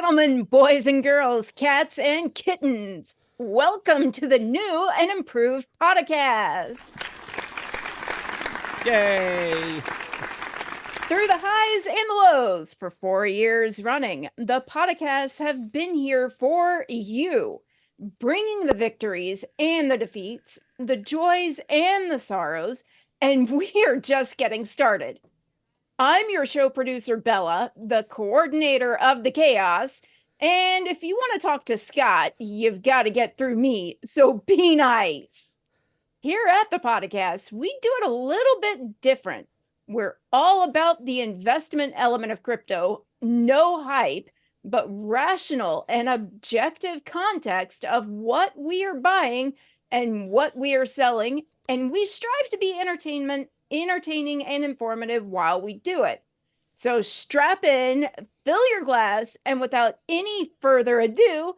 gentlemen, boys and girls, cats and kittens, welcome to the new and improved podcast. Yay! Through the highs and the lows for 4 years running, the podcasts have been here for you, bringing the victories and the defeats, the joys and the sorrows, and we are just getting started. I'm your show producer, Bella, the coordinator of the chaos. And if you want to talk to Scott, you've got to get through me. So be nice. Here at the podcast, we do it a little bit different. We're all about the investment element of crypto, no hype, but rational and objective context of what we are buying and what we are selling. And we strive to be entertaining and informative while we do it. So strap in, fill your glass, and without any further ado,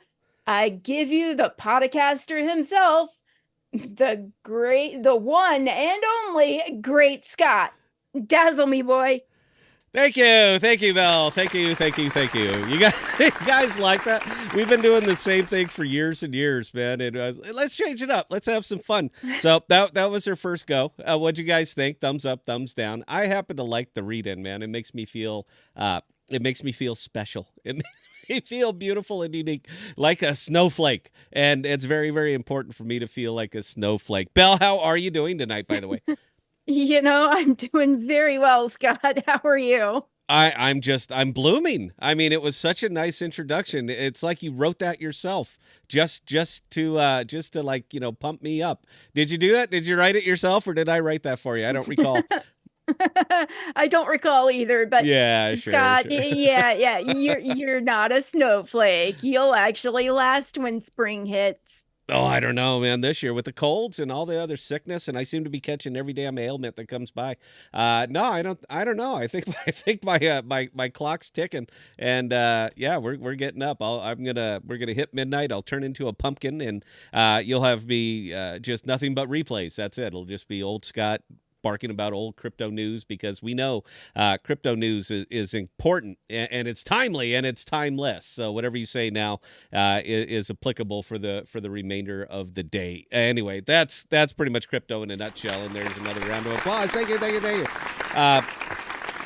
I give you the podcaster himself, the one and only Great Scott. Dazzle me, boy. Thank you, Val. Thank you. You guys like that? We've been doing the same thing for years and years, man. And let's change it up. Let's have some fun. So that was her first go. What'd you guys think? Thumbs up, thumbs down. I happen to like the read-in, man. It makes me feel special. It makes me feel beautiful and unique, like a snowflake. And it's very, very important for me to feel like a snowflake. Belle, how are you doing tonight, by the way? I'm doing very well, Scott. How are you? I'm blooming. I mean, it was such a nice introduction. It's like you wrote that yourself, just to like, pump me up. Did you do that? Did you write it yourself, or did I write that for you? I don't recall. I don't recall either, but yeah, Scott, sure. yeah, you're not a snowflake. You'll actually last when spring hits. Oh, I don't know, man. This year with the colds and all the other sickness, and I seem to be catching every damn ailment that comes by. No, I don't know. I think my clock's ticking, and we're getting up. We're gonna hit midnight. I'll turn into a pumpkin, and you'll have me just nothing but replays. That's it. It'll just be old Scott barking about old crypto news, because we know crypto news is important, and it's timely and it's timeless. So whatever you say now is applicable for the remainder of the day. Anyway, that's pretty much crypto in a nutshell. And there's another round of applause. Thank you.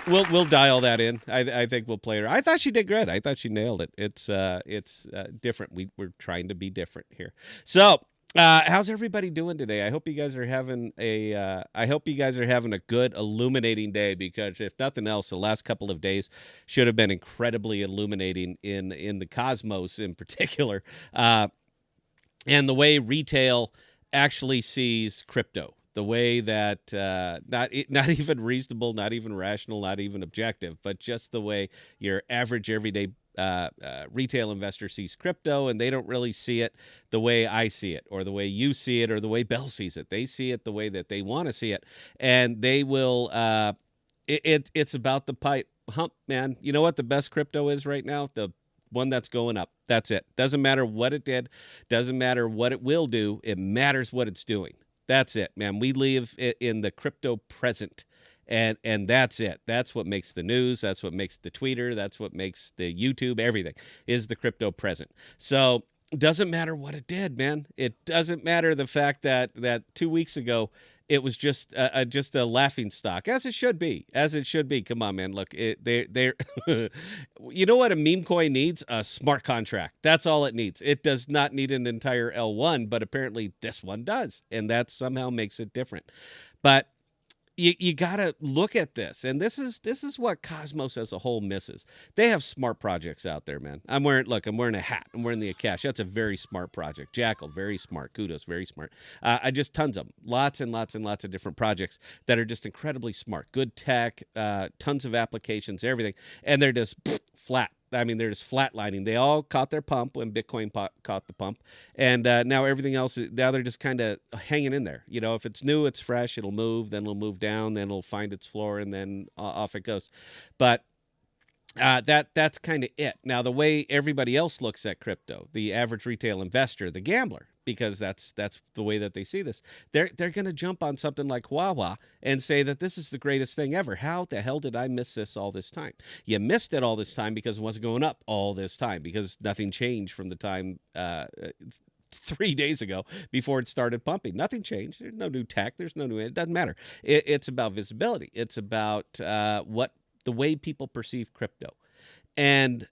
We'll dial that in. I think we'll play her. I thought she did good. I thought she nailed it. It's different. We're trying to be different here. So. How's everybody doing today? I hope you guys are having a good illuminating day, because if nothing else, the last couple of days should have been incredibly illuminating in the cosmos in particular, and the way retail actually sees crypto. The way that not even reasonable, not even rational, not even objective, but just the way your average everyday retail investor sees crypto, and they don't really see it the way I see it, or the way you see it, or the way Bell sees it. They see it the way that they want to see it, and they will. It's about the pipe hump, man. You know what the best crypto is right now? The one that's going up. That's it. Doesn't matter what it did. Doesn't matter what it will do. It matters what it's doing. That's it, man. We live in the crypto present. And that's it. That's what makes the news. That's what makes the Twitter. That's what makes the YouTube. Everything is the crypto present. So it doesn't matter what it did, man. It doesn't matter the fact that 2 weeks ago it was just a laughing stock, as it should be. As it should be. Come on, man. Look, they're you know what a meme coin needs? A smart contract. That's all it needs. It does not need an entire L1, but apparently this one does, and that somehow makes it different. But you got to look at this, and this is what Cosmos as a whole misses. They have smart projects out there, man. I'm wearing a hat. I'm wearing the Akash. That's a very smart project. Jackal, very smart. Kudos, very smart. I just tons of them. Lots and lots and lots of different projects that are just incredibly smart. Good tech, tons of applications, everything, and they're just flat. I mean, they're just flatlining. They all caught their pump when Bitcoin caught the pump, and now everything else. Now they're just kind of hanging in there. You know, if it's new, it's fresh. It'll move, then it'll move down, then it'll find its floor, and then off it goes. But that's kind of it. Now, the way everybody else looks at crypto, the average retail investor, the gambler, because that's the way that they see this. They're going to jump on something like HUAHUA and say that this is the greatest thing ever. How the hell did I miss this all this time? You missed it all this time because it wasn't going up all this time, because nothing changed from the time 3 days ago before it started pumping. Nothing changed. There's no new tech. There's no new. It doesn't matter. It's about visibility. It's about what the way people perceive crypto, and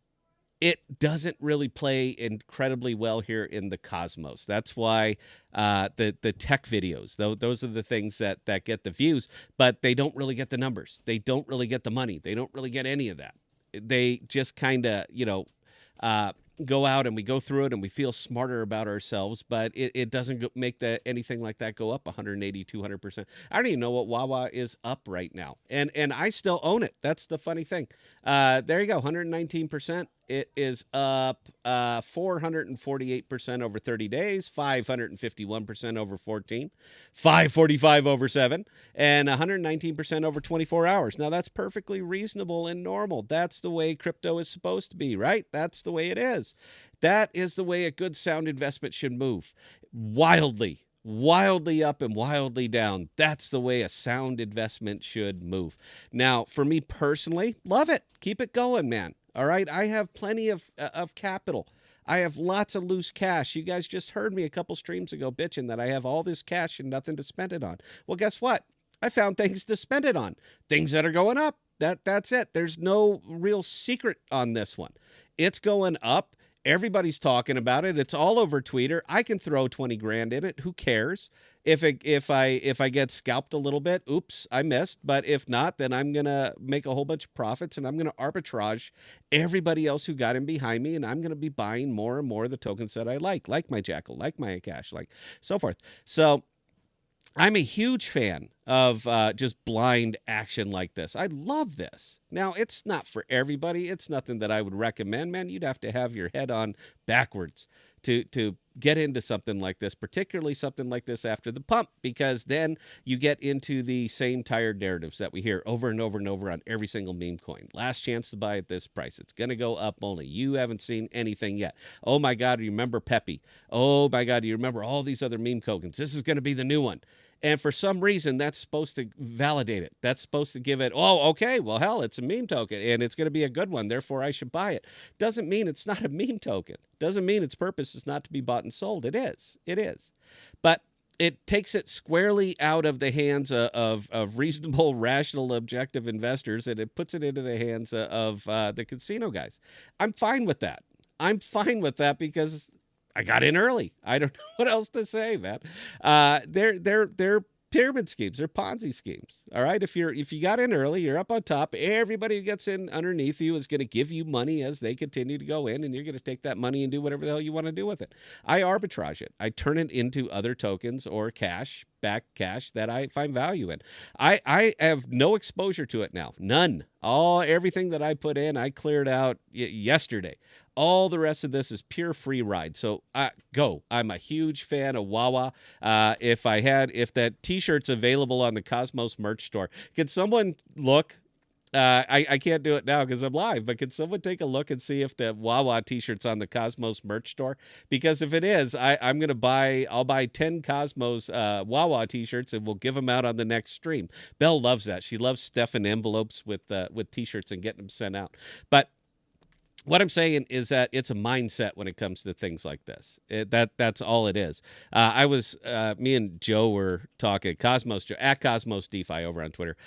it doesn't really play incredibly well here in the cosmos. That's why the tech videos, those are the things that get the views, but they don't really get the numbers. They don't really get the money. They don't really get any of that. They just kind of, go out and we go through it and we feel smarter about ourselves, but it doesn't make anything like that go up 180, 200%. I don't even know what HUAHUA is up right now. And I still own it. That's the funny thing. There you go, 119%. It is up 448% over 30 days, 551% over 14, 545 over 7, and 119% over 24 hours. Now, that's perfectly reasonable and normal. That's the way crypto is supposed to be, right? That's the way it is. That is the way a good sound investment should move. Wildly up and wildly down. That's the way a sound investment should move. Now, for me personally, love it. Keep it going, man. All right, I have plenty of capital. I have lots of loose cash. You guys just heard me a couple streams ago bitching that I have all this cash and nothing to spend it on. Well, guess what? I found things to spend it on. Things that are going up. That's it. There's no real secret on this one. It's going up. Everybody's talking about it. It's all over Twitter. I can throw 20 grand in it. Who cares? If I get scalped a little bit, oops, I missed. But if not, then I'm gonna make a whole bunch of profits and I'm gonna arbitrage everybody else who got in behind me, and I'm gonna be buying more and more of the tokens that I like my Jackal, like my Cash, like so forth. So I'm a huge fan of just blind action like this. I love this. Now, it's not for everybody. It's nothing that I would recommend, man. You'd have to have your head on backwards to get into something like this, particularly something like this after the pump, because then you get into the same tired narratives that we hear over and over and over on every single meme coin. Last chance to buy at this price. It's going to go up only. You haven't seen anything yet. Oh, my God, do you remember Pepe? Oh, my God, do you remember all these other meme tokens? This is going to be the new one. And for some reason, that's supposed to validate it. That's supposed to give it, oh, okay, well, hell, it's a meme token, and it's going to be a good one, therefore I should buy it. Doesn't mean it's not a meme token. Doesn't mean its purpose is not to be bought and sold. It is. It is. But it takes it squarely out of the hands of reasonable, rational, objective investors, and it puts it into the hands of the casino guys. I'm fine with that. I'm fine with that because I got in early. I don't know what else to say, man. They're pyramid schemes. They're Ponzi schemes. All right. If you got in early, you're up on top. Everybody who gets in underneath you is going to give you money as they continue to go in, and you're going to take that money and do whatever the hell you want to do with it. I arbitrage it. I turn it into other tokens or cash, back cash that I find value in. I have no exposure to it now. None. Everything that I put in, I cleared out yesterday. All the rest of this is pure free ride. So go. I'm a huge fan of HUAHUA. If that t-shirt's available on the Cosmos merch store, could someone look? I can't do it now because I'm live, but can someone take a look and see if the HUAHUA t-shirt's on the Cosmos merch store? Because if it is, I'll buy 10 Cosmos HUAHUA t-shirts and we'll give them out on the next stream. Belle loves that. She loves stuffing envelopes with t-shirts and getting them sent out. But what I'm saying is that it's a mindset when it comes to things like this. That's all it is. Me and Joe were talking, at Cosmos DeFi over on Twitter.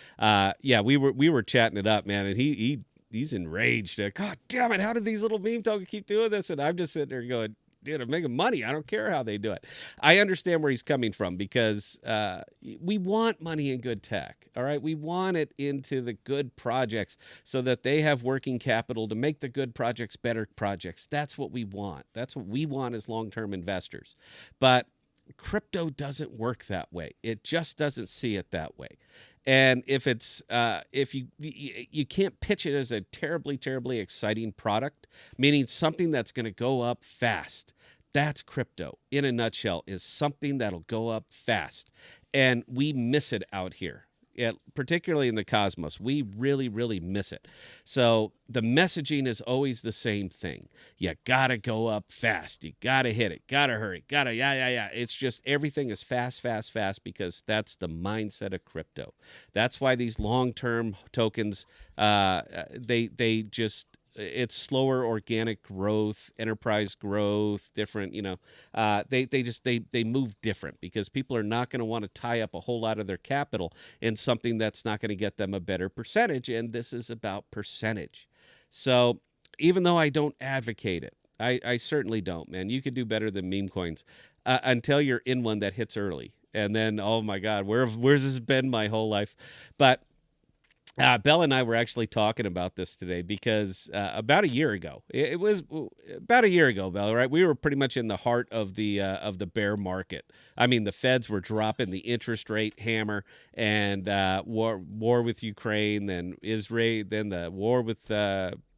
We were chatting it up, man, and he's enraged. God damn it! How did these little meme tokens keep doing this? And I'm just sitting there going, dude, I'm making money. I don't care how they do it. I understand where he's coming from because we want money in good tech. All right. We want it into the good projects so that they have working capital to make the good projects better projects. That's what we want. That's what we want as long-term investors. But crypto doesn't work that way. It just doesn't see it that way. And if you can't pitch it as a terribly, terribly exciting product, meaning something that's going to go up fast, that's crypto in a nutshell, is something that'll go up fast. And we miss it out here. particularly in the cosmos, we really, really miss it. So the messaging is always the same thing. You got to go up fast. You got to hit it. Got to hurry. Got to, yeah. It's just everything is fast, fast, fast because that's the mindset of crypto. That's why these long-term tokens, they just, it's slower organic growth, enterprise growth, different, they move different because people are not going to want to tie up a whole lot of their capital in something that's not going to get them a better percentage. And this is about percentage. So even though I don't advocate it, I certainly don't, man. You could do better than meme coins until you're in one that hits early. And then, oh my God, where's this been my whole life? But Bella and I were actually talking about this today because about a year ago, it was about a year ago, Bella, right? We were pretty much in the heart of the bear market. I mean, the Feds were dropping the interest rate hammer, and war with Ukraine, then Israel, then the war with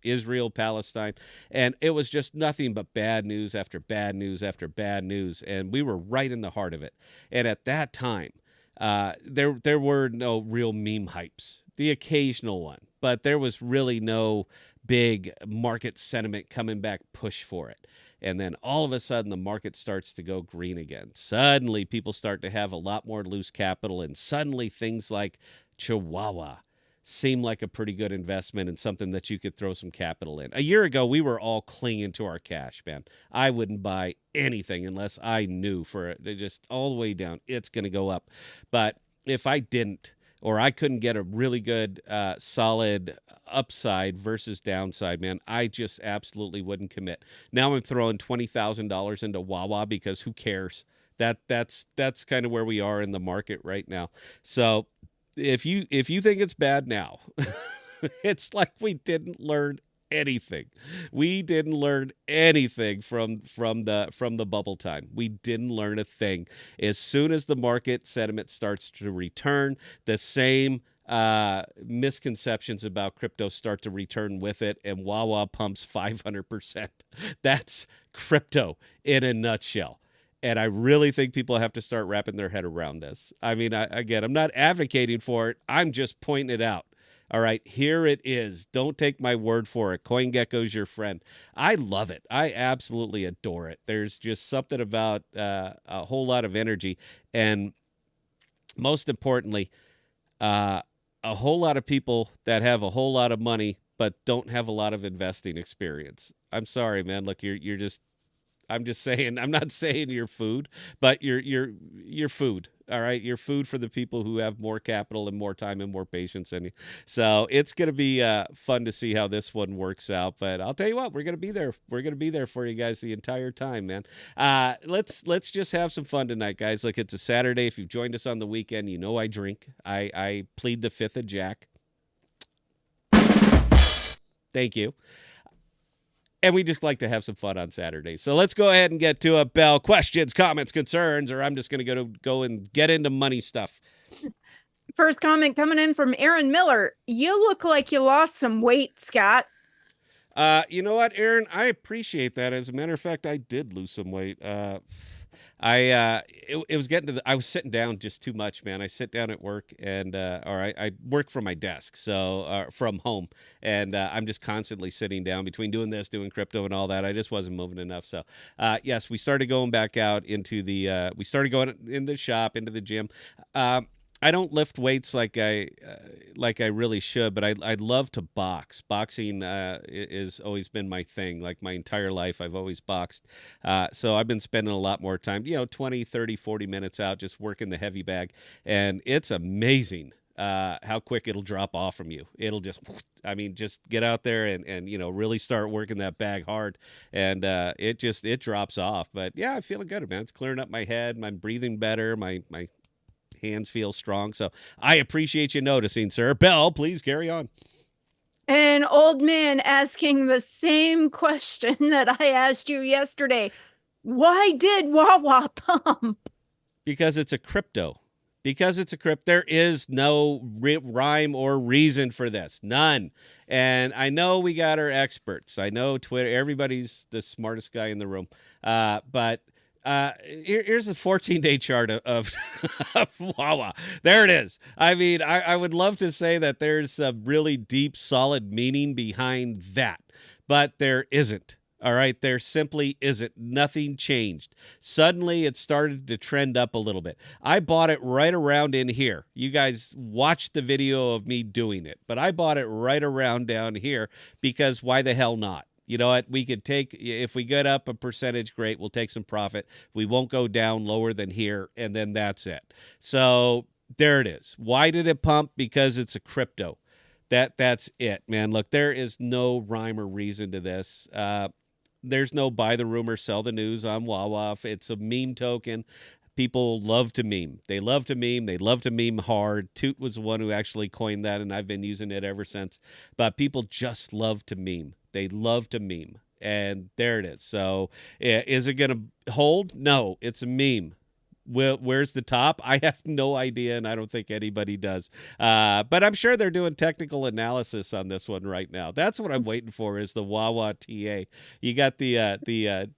Israel, Palestine, and it was just nothing but bad news after bad news after bad news, and we were right in the heart of it. And at that time, there were no real meme hypes. The occasional one, but there was really no big market sentiment coming back push for it. And then all of a sudden the market starts to go green again. Suddenly people start to have a lot more loose capital, and suddenly things like HUAHUA seem like a pretty good investment and something that you could throw some capital in. A year ago, we were all clinging to our cash, man. I wouldn't buy anything unless I knew for it, just all the way down, it's going to go up. But if I didn't, or I couldn't get a really good, solid upside versus downside, man, I just absolutely wouldn't commit. Now I'm throwing $20,000 into HUAHUA because who cares? That's kind of where we are in the market right now. So if you think it's bad now, it's like we didn't learn anything. We didn't learn anything from the bubble time. We didn't learn a thing. As soon as the market sentiment starts to return, the same misconceptions about crypto start to return with it, and HUAHUA pumps 500%. That's crypto in a nutshell. And I really think people have to start wrapping their head around this. I mean, I'm not advocating for it. I'm just pointing it out. All right, here it is. Don't take my word for it. CoinGecko's your friend. I love it. I absolutely adore it. There's just something about a whole lot of energy. And most importantly, a whole lot of people that have a whole lot of money but don't have a lot of investing experience. I'm sorry, man. Look, you're just... I'm just saying, I'm not saying you're food, but you're food. All right. You're food for the people who have more capital and more time and more patience than you. So it's going to be fun to see how this one works out. But I'll tell you what, we're going to be there. We're going to be there for you guys the entire time, man. Let's just have some fun tonight, guys. Look, it's a Saturday. If you've joined us on the weekend, you know I drink. I plead the fifth of Jack. Thank you. And we just like to have some fun on Saturdays. So let's go ahead and get to it, Bell. Questions, comments, concerns, or I'm just going to go and get into money stuff. First comment coming in from Aaron Miller. You look like you lost some weight, Scott. You know what, Aaron? I appreciate that. As a matter of fact, I did lose some weight. It was getting to I was sitting down just too much, man. I sit down at work and, I work from my desk, so, from home, and, I'm just constantly sitting down between doing this, doing crypto and all that. I just wasn't moving enough. So, yes, we started going back out into we started going in the shop, into the gym. I don't lift weights like I really should, but I'd love to box. Boxing is always been my thing. Like my entire life, I've always boxed. So I've been spending a lot more time, 20, 30, 40 minutes out just working the heavy bag. And it's amazing how quick it'll drop off from you. It'll just get out there and really start working that bag hard. And it drops off. But yeah, I'm feeling good, man. It's clearing up my head. I'm breathing better. My hands feel strong. So I appreciate you noticing, sir. Bell, please carry on. An old man asking the same question that I asked you yesterday. Why did HUAHUA pump? Because it's a crypto. There is no rhyme or reason for this. None. And I know we got our experts. I know Twitter, everybody's the smartest guy in the room. But Here's a 14-day chart of of Wawa. There it is. I mean, I would love to say that there's a really deep, solid meaning behind that, but there isn't. All right, there simply isn't. Nothing changed. Suddenly, it started to trend up a little bit. I bought it right around in here. You guys watched the video of me doing it, but I bought it right around down here because why the hell not? You know what? We could take, if we get up a percentage, great. We'll take some profit. We won't go down lower than here, and then that's it. So there it is. Why did it pump? Because it's a crypto. That's it, man. Look, there is no rhyme or reason to this. There's no buy the rumor, sell the news on Wawa. It's a meme token. People love to meme. They love to meme. They love to meme hard. Toot was the one who actually coined that, and I've been using it ever since. But people just love to meme. They love to meme. And there it is. So is it going to hold? No, it's a meme. Where's the top? I have no idea, and I don't think anybody does. But I'm sure they're doing technical analysis on this one right now. That's what I'm waiting for is the Wawa TA. You got the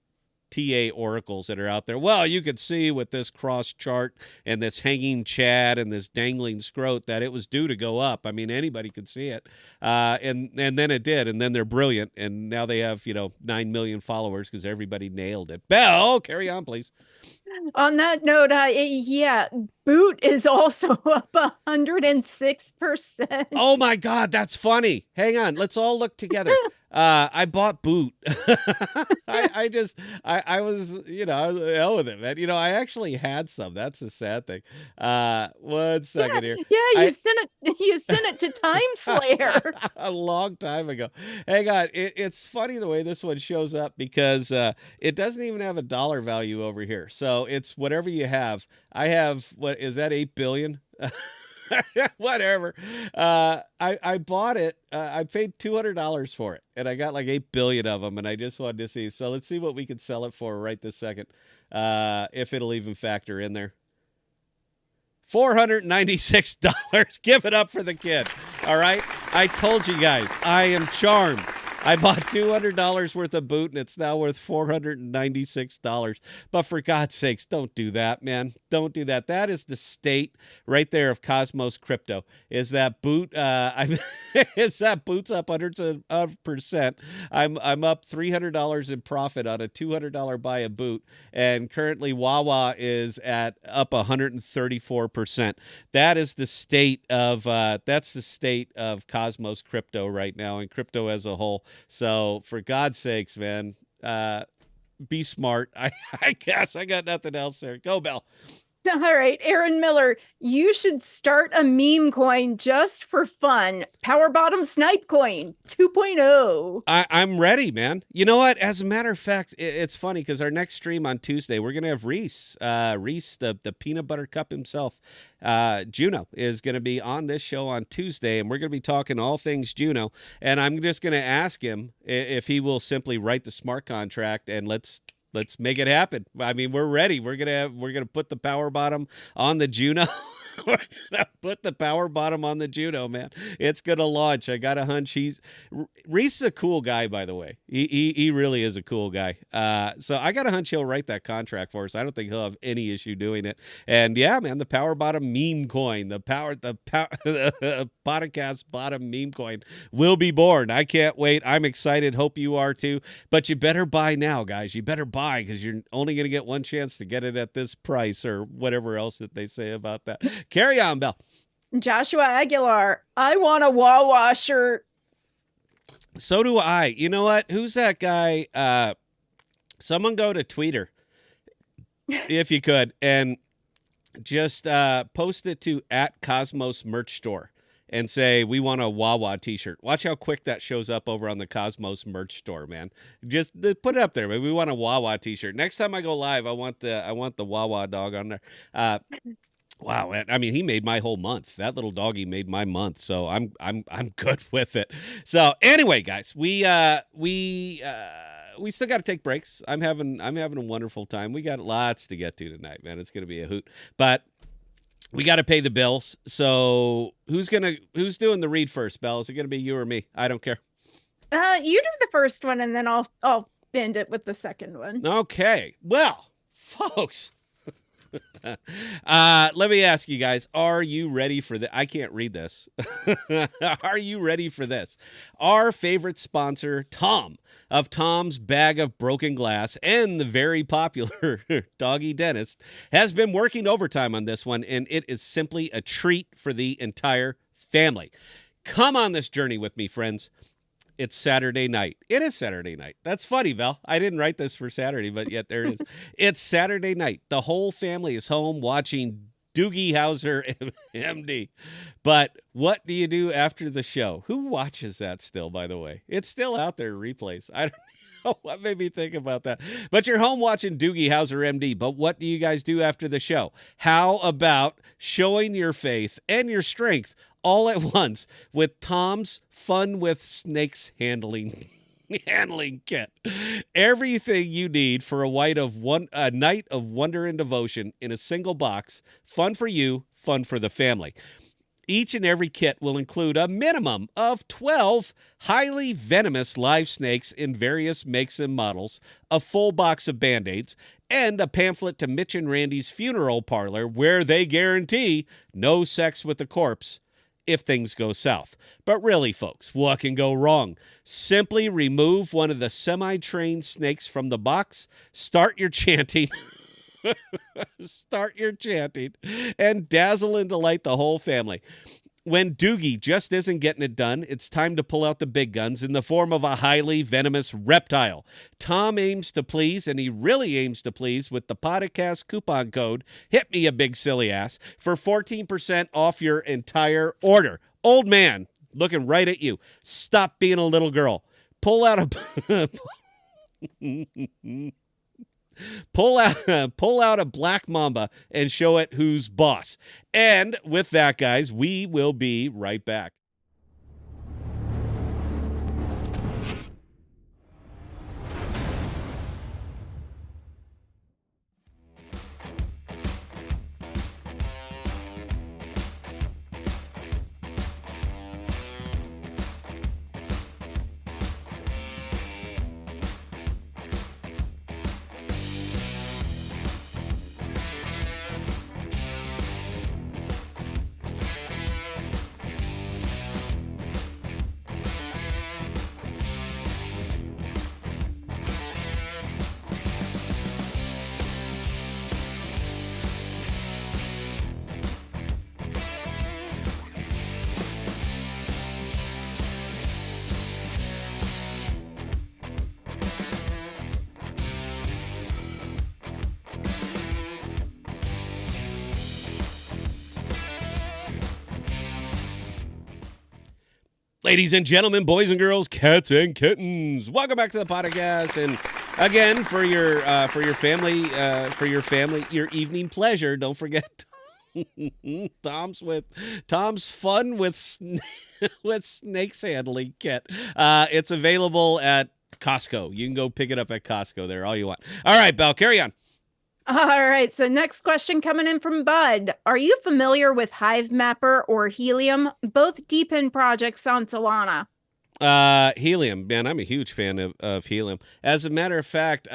TA oracles that are out there. Well, you could see with this cross chart and this hanging chad and this dangling scrot that it was due to go up. I mean, anybody could see it. And then it did. And then they're brilliant. And now they have, 9 million followers because everybody nailed it. Belle, carry on, please. On that note, yeah, Boot is also up 106%. Oh my God, that's funny. Hang on, let's all look together. I bought Boot. I was, hell with it, man. I actually had some. That's a sad thing. 1 second here. Yeah, you sent it to Time Slayer a long time ago. Hang on, it's funny the way this one shows up because it doesn't even have a dollar value over here. So it's whatever you have. I have, what is that, 8 billion? Whatever. I bought it. I paid $200 for it, and I got like 8 billion of them, and I just wanted to see. So let's see what we can sell it for right this second, if it'll even factor in there. $496. Give it up for the kid. All right. I told you guys, I am charmed. I bought $200 worth of Boot, and it's now worth $496. But for God's sakes, don't do that, man. Don't do that. That is the state right there of Cosmos Crypto. Is that Boot? Is that Boot's up hundreds of percent? I'm up $300 in profit on a $200 buy a Boot, and currently Wawa is at up 134%. That is the state of Cosmos Crypto right now, and crypto as a whole. So for God's sakes, man, be smart. I guess I got nothing else there. Go, Belle. All right, Aaron Miller, you should start a meme coin just for fun. Power Bottom Snipe Coin 2.0. I'm ready, man. You know what? As a matter of fact, it's funny because our next stream on Tuesday, we're going to have Reese. Reese, the peanut butter cup himself. Juno is going to be on this show on Tuesday, and we're going to be talking all things Juno. And I'm just going to ask him if he will simply write the smart contract, and let's make it happen. I mean, we're ready. We're gonna put the power bottom on the Juno. We're gonna put the power bottom on the Juno, man. It's gonna launch. I got a hunch. Reese is a cool guy, by the way. He really is a cool guy. So I got a hunch he'll write that contract for us. I don't think he'll have any issue doing it. And yeah, man, the power bottom meme coin, the podcast bottom meme coin will be born. I can't wait. I'm excited. Hope you are too. But you better buy now, guys. You better buy because you're only gonna get one chance to get it at this price or whatever else that they say about that. Carry on, Belle. Joshua Aguilar, I want a Wawa shirt. So do I. You know what? Who's that guy? Someone go to Twitter, if you could, and just post it to @Cosmos Merch Store and say, we want a Wawa t-shirt. Watch how quick that shows up over on the Cosmos Merch Store, man. Just put it up there. We want a Wawa t-shirt. Next time I go live, I want the Wawa dog on there. Wow, I mean, he made my whole month. That little doggy made my month, so I'm good with it. So anyway, guys, we still got to take breaks. I'm having a wonderful time. We got lots to get to tonight, man. It's gonna be a hoot, but we got to pay the bills. So who's doing the read first, Belle? Is it gonna be you or me? I don't care. You do the first one, and then I'll bend it with the second one. Okay. Well, Folks, let me ask you guys, are you ready for this? I can't read this. Are you ready for this? Our favorite sponsor, Tom, of Tom's Bag of Broken Glass and the very popular Doggy Dentist, has been working overtime on this one, and it is simply a treat for the entire family. Come on this journey with me, friends. It's Saturday night. It is Saturday night. That's funny, Val. I didn't write this for Saturday, but yet there it is. It's Saturday night. The whole family is home watching Doogie Howser MD. But what do you do after the show? Who watches that still, by the way? It's still out there, replays. I don't know what made me think about that. But you're home watching Doogie Howser MD. But what do you guys do after the show? How about showing your faith and your strength all at once with Tom's Fun with Snakes handling kit? Everything you need for a night of wonder and devotion in a single box. Fun for you, fun for the family. Each and every kit will include a minimum of 12 highly venomous live snakes in various makes and models, a full box of Band-Aids, and a pamphlet to Mitch and Randy's funeral parlor where they guarantee no sex with the corpse if things go south. But really, folks, what can go wrong? Simply remove one of the semi-trained snakes from the box, start your chanting, and dazzle and delight the whole family. When Doogie just isn't getting it done, it's time to pull out the big guns in the form of a highly venomous reptile. Tom aims to please, and he really aims to please, with the Podcast coupon code, hit me a big silly ass, for 14% off your entire order. Old man, looking right at you. Stop being a little girl. Pull out a... Pull out a black mamba and show it who's boss. And with that, guys, we will be right back. Ladies and gentlemen, boys and girls, cats and kittens, welcome back to the podcast. And again, for your family, your evening pleasure, don't forget Tom's Fun with with Snakes handling kit. It's available at Costco. You can go pick it up at Costco there, all you want. All right, Belle, carry on. All right. So next question coming in from Bud. Are you familiar with Hive Mapper or Helium? Both deep-in projects on Solana. Helium, man, I'm a huge fan of Helium. As a matter of fact,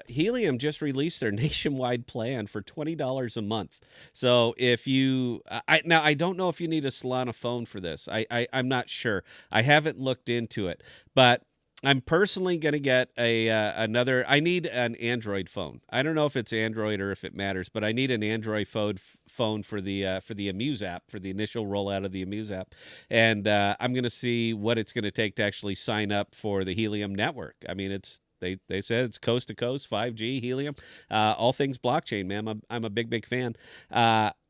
Helium just released their nationwide plan for $20 a month. So if you, I don't know if you need a Solana phone for this. I'm not sure. I haven't looked into it, but I'm personally going to get another. I need an Android phone. I don't know if it's Android or if it matters, but I need an Android phone for the Amuse app, for the initial rollout of the Amuse app, and I'm going to see what it's going to take to actually sign up for the Helium network. I mean, they said it's coast to coast 5G Helium, all things blockchain, man. I'm a big fan.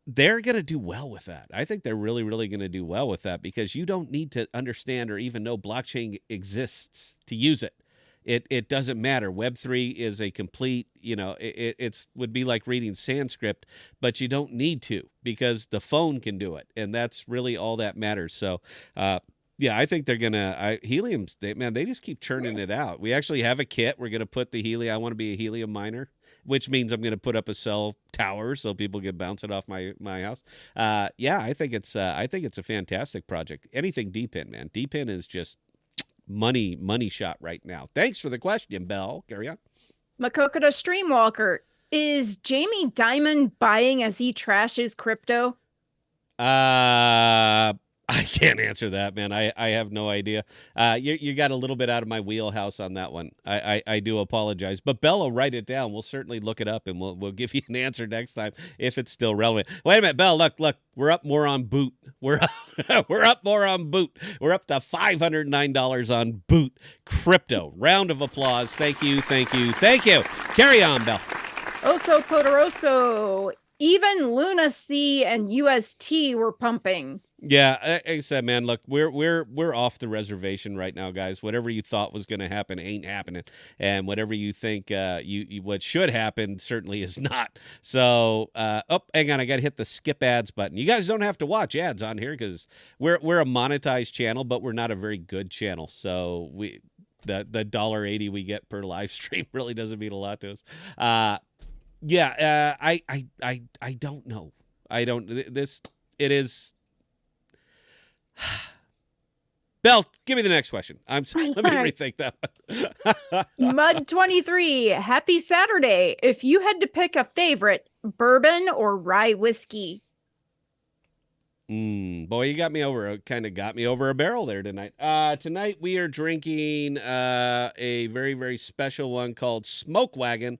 They're going to do well with that. I think they're really, really going to do well with that because you don't need to understand or even know blockchain exists to use it. It doesn't matter. Web3 is a complete, it's would be like reading Sanskrit, but you don't need to because the phone can do it. And that's really all that matters. So, yeah, I think they're going to, Helium's, they just keep churning it out. We actually have a kit. We're going to put the Helium, I want to be a Helium miner, which means I'm going to put up a cell tower so people can bounce it off my house. Yeah, I think it's a fantastic project. Anything deep-in, man. Deep-in is just money shot right now. Thanks for the question, Belle. Carry on. Makokota Streamwalker. Is Jamie Dimon buying as he trashes crypto? I can't answer that, man. I have no idea. You got a little bit out of my wheelhouse on that one. I do apologize. But Bella, write it down. We'll certainly look it up, and we'll give you an answer next time if it's still relevant. Wait a minute, Belle. Look. We're up more on Boot. We're up more on Boot. We're up to $509 on Boot crypto. Round of applause. Thank you. Carry on, Belle. Oso Poderoso. Even Luna C and UST were pumping. Yeah, like I said, man, look, we're off the reservation right now, guys. Whatever you thought was going to happen ain't happening, and whatever you think you what should happen certainly is not. So, hang on, I got to hit the skip ads button. You guys don't have to watch ads on here because we're a monetized channel, but we're not a very good channel. So the $1.80 we get per live stream really doesn't mean a lot to us. I don't know. It is. Belle, give me the next question. I'm sorry. Let me rethink that one. Mud23, happy Saturday. If you had to pick a favorite, bourbon or rye whiskey? Boy, you got me over a barrel there tonight. Tonight we are drinking a very, very special one called Smoke Wagon,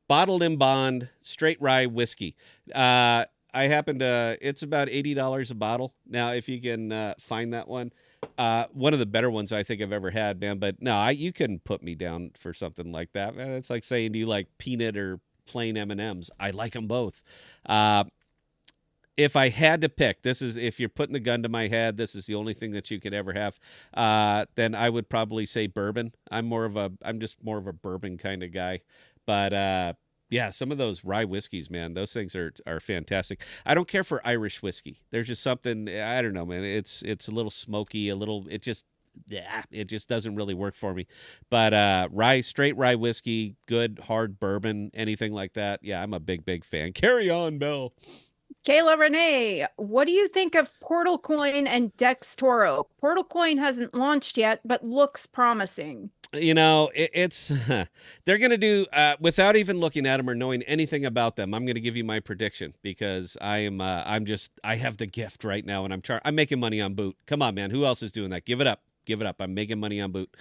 bottled in bond, straight rye whiskey. It's about $80 a bottle. Now, if you can find that one of the better ones I think I've ever had, man. But no, you couldn't put me down for something like that, man. It's like saying, do you like peanut or plain M&Ms? I like them both. If I had to pick, if you're putting the gun to my head, this is the only thing that you could ever have, then I would probably say bourbon. I'm just more of a bourbon kind of guy. But yeah, some of those rye whiskeys, man, those things are fantastic. I don't care for Irish whiskey. There's just something, I don't know, man. It's a little smoky, it just doesn't really work for me. But straight rye whiskey, good hard bourbon, anything like that. Yeah, I'm a big fan. Carry on, Bill. Kayla Renee, what do you think of Portal Coin and Dex Toro? Portal Coin hasn't launched yet, but looks promising. You know, it's they're going to do without even looking at them or knowing anything about them. I'm going to give you my prediction because I have the gift right now, and I'm making money on Boot. Come on, man, who else is doing that? Give it up. I'm making money on Boot.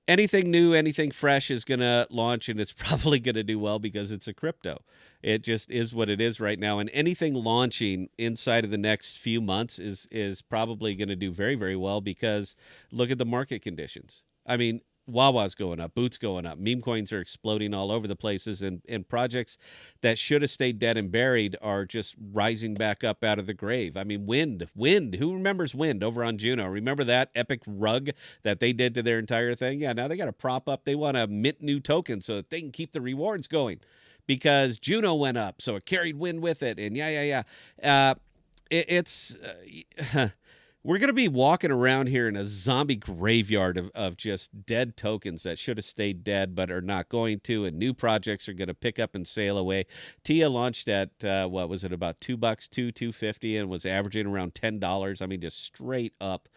Anything new, anything fresh is going to launch, and it's probably going to do well because it's a crypto. It just is what it is right now. And anything launching inside of the next few months is probably going to do very, very well because look at the market conditions. I mean, HUAHUA's going up, Boot's going up, meme coins are exploding all over the places, and projects that should have stayed dead and buried are just rising back up out of the grave. I mean, Wind, who remembers Wind over on Juno? Remember that epic rug that they did to their entire thing? Yeah, now they got to prop up. They want to mint new tokens so that they can keep the rewards going because Juno went up, so it carried Wind with it, and we're going to be walking around here in a zombie graveyard of just dead tokens that should have stayed dead but are not going to, and new projects are going to pick up and sail away. TIA launched at, what was it, about $2, $2.50, and was averaging around $10. I mean, just straight up.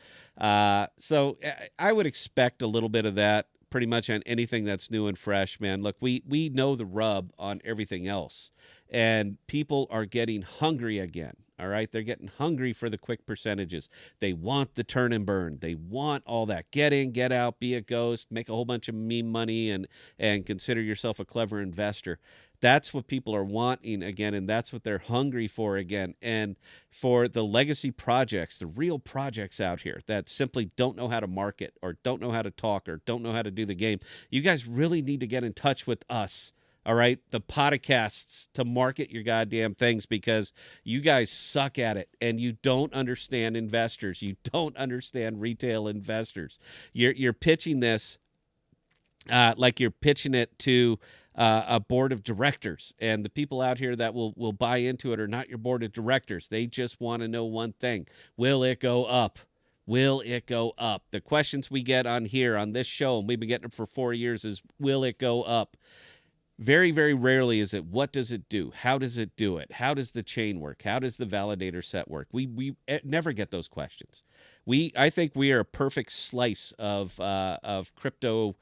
So I would expect a little bit of that pretty much on anything that's new and fresh, man. Look, we know the rub on everything else, and people are getting hungry again. All right, they're getting hungry for the quick percentages. They want the turn and burn. They want all that. Get in, get out, be a ghost, make a whole bunch of meme money, and consider yourself a clever investor. That's what people are wanting again, and that's what they're hungry for again. And for the legacy projects, the real projects out here that simply don't know how to market or don't know how to talk or don't know how to do the game, you guys really need to get in touch with us. All right, the Podocasts, to market your goddamn things because you guys suck at it and you don't understand investors. You don't understand retail investors. You're pitching this like you're pitching it to a board of directors, and the people out here that will buy into it are not your board of directors. They just want to know one thing: will it go up? Will it go up? The questions we get on here on this show, and we've been getting them for 4 years, is will it go up? Very, very rarely is it, what does it do? How does it do it? How does the chain work? How does the validator set work? We never get those questions. I think we are a perfect slice of crypto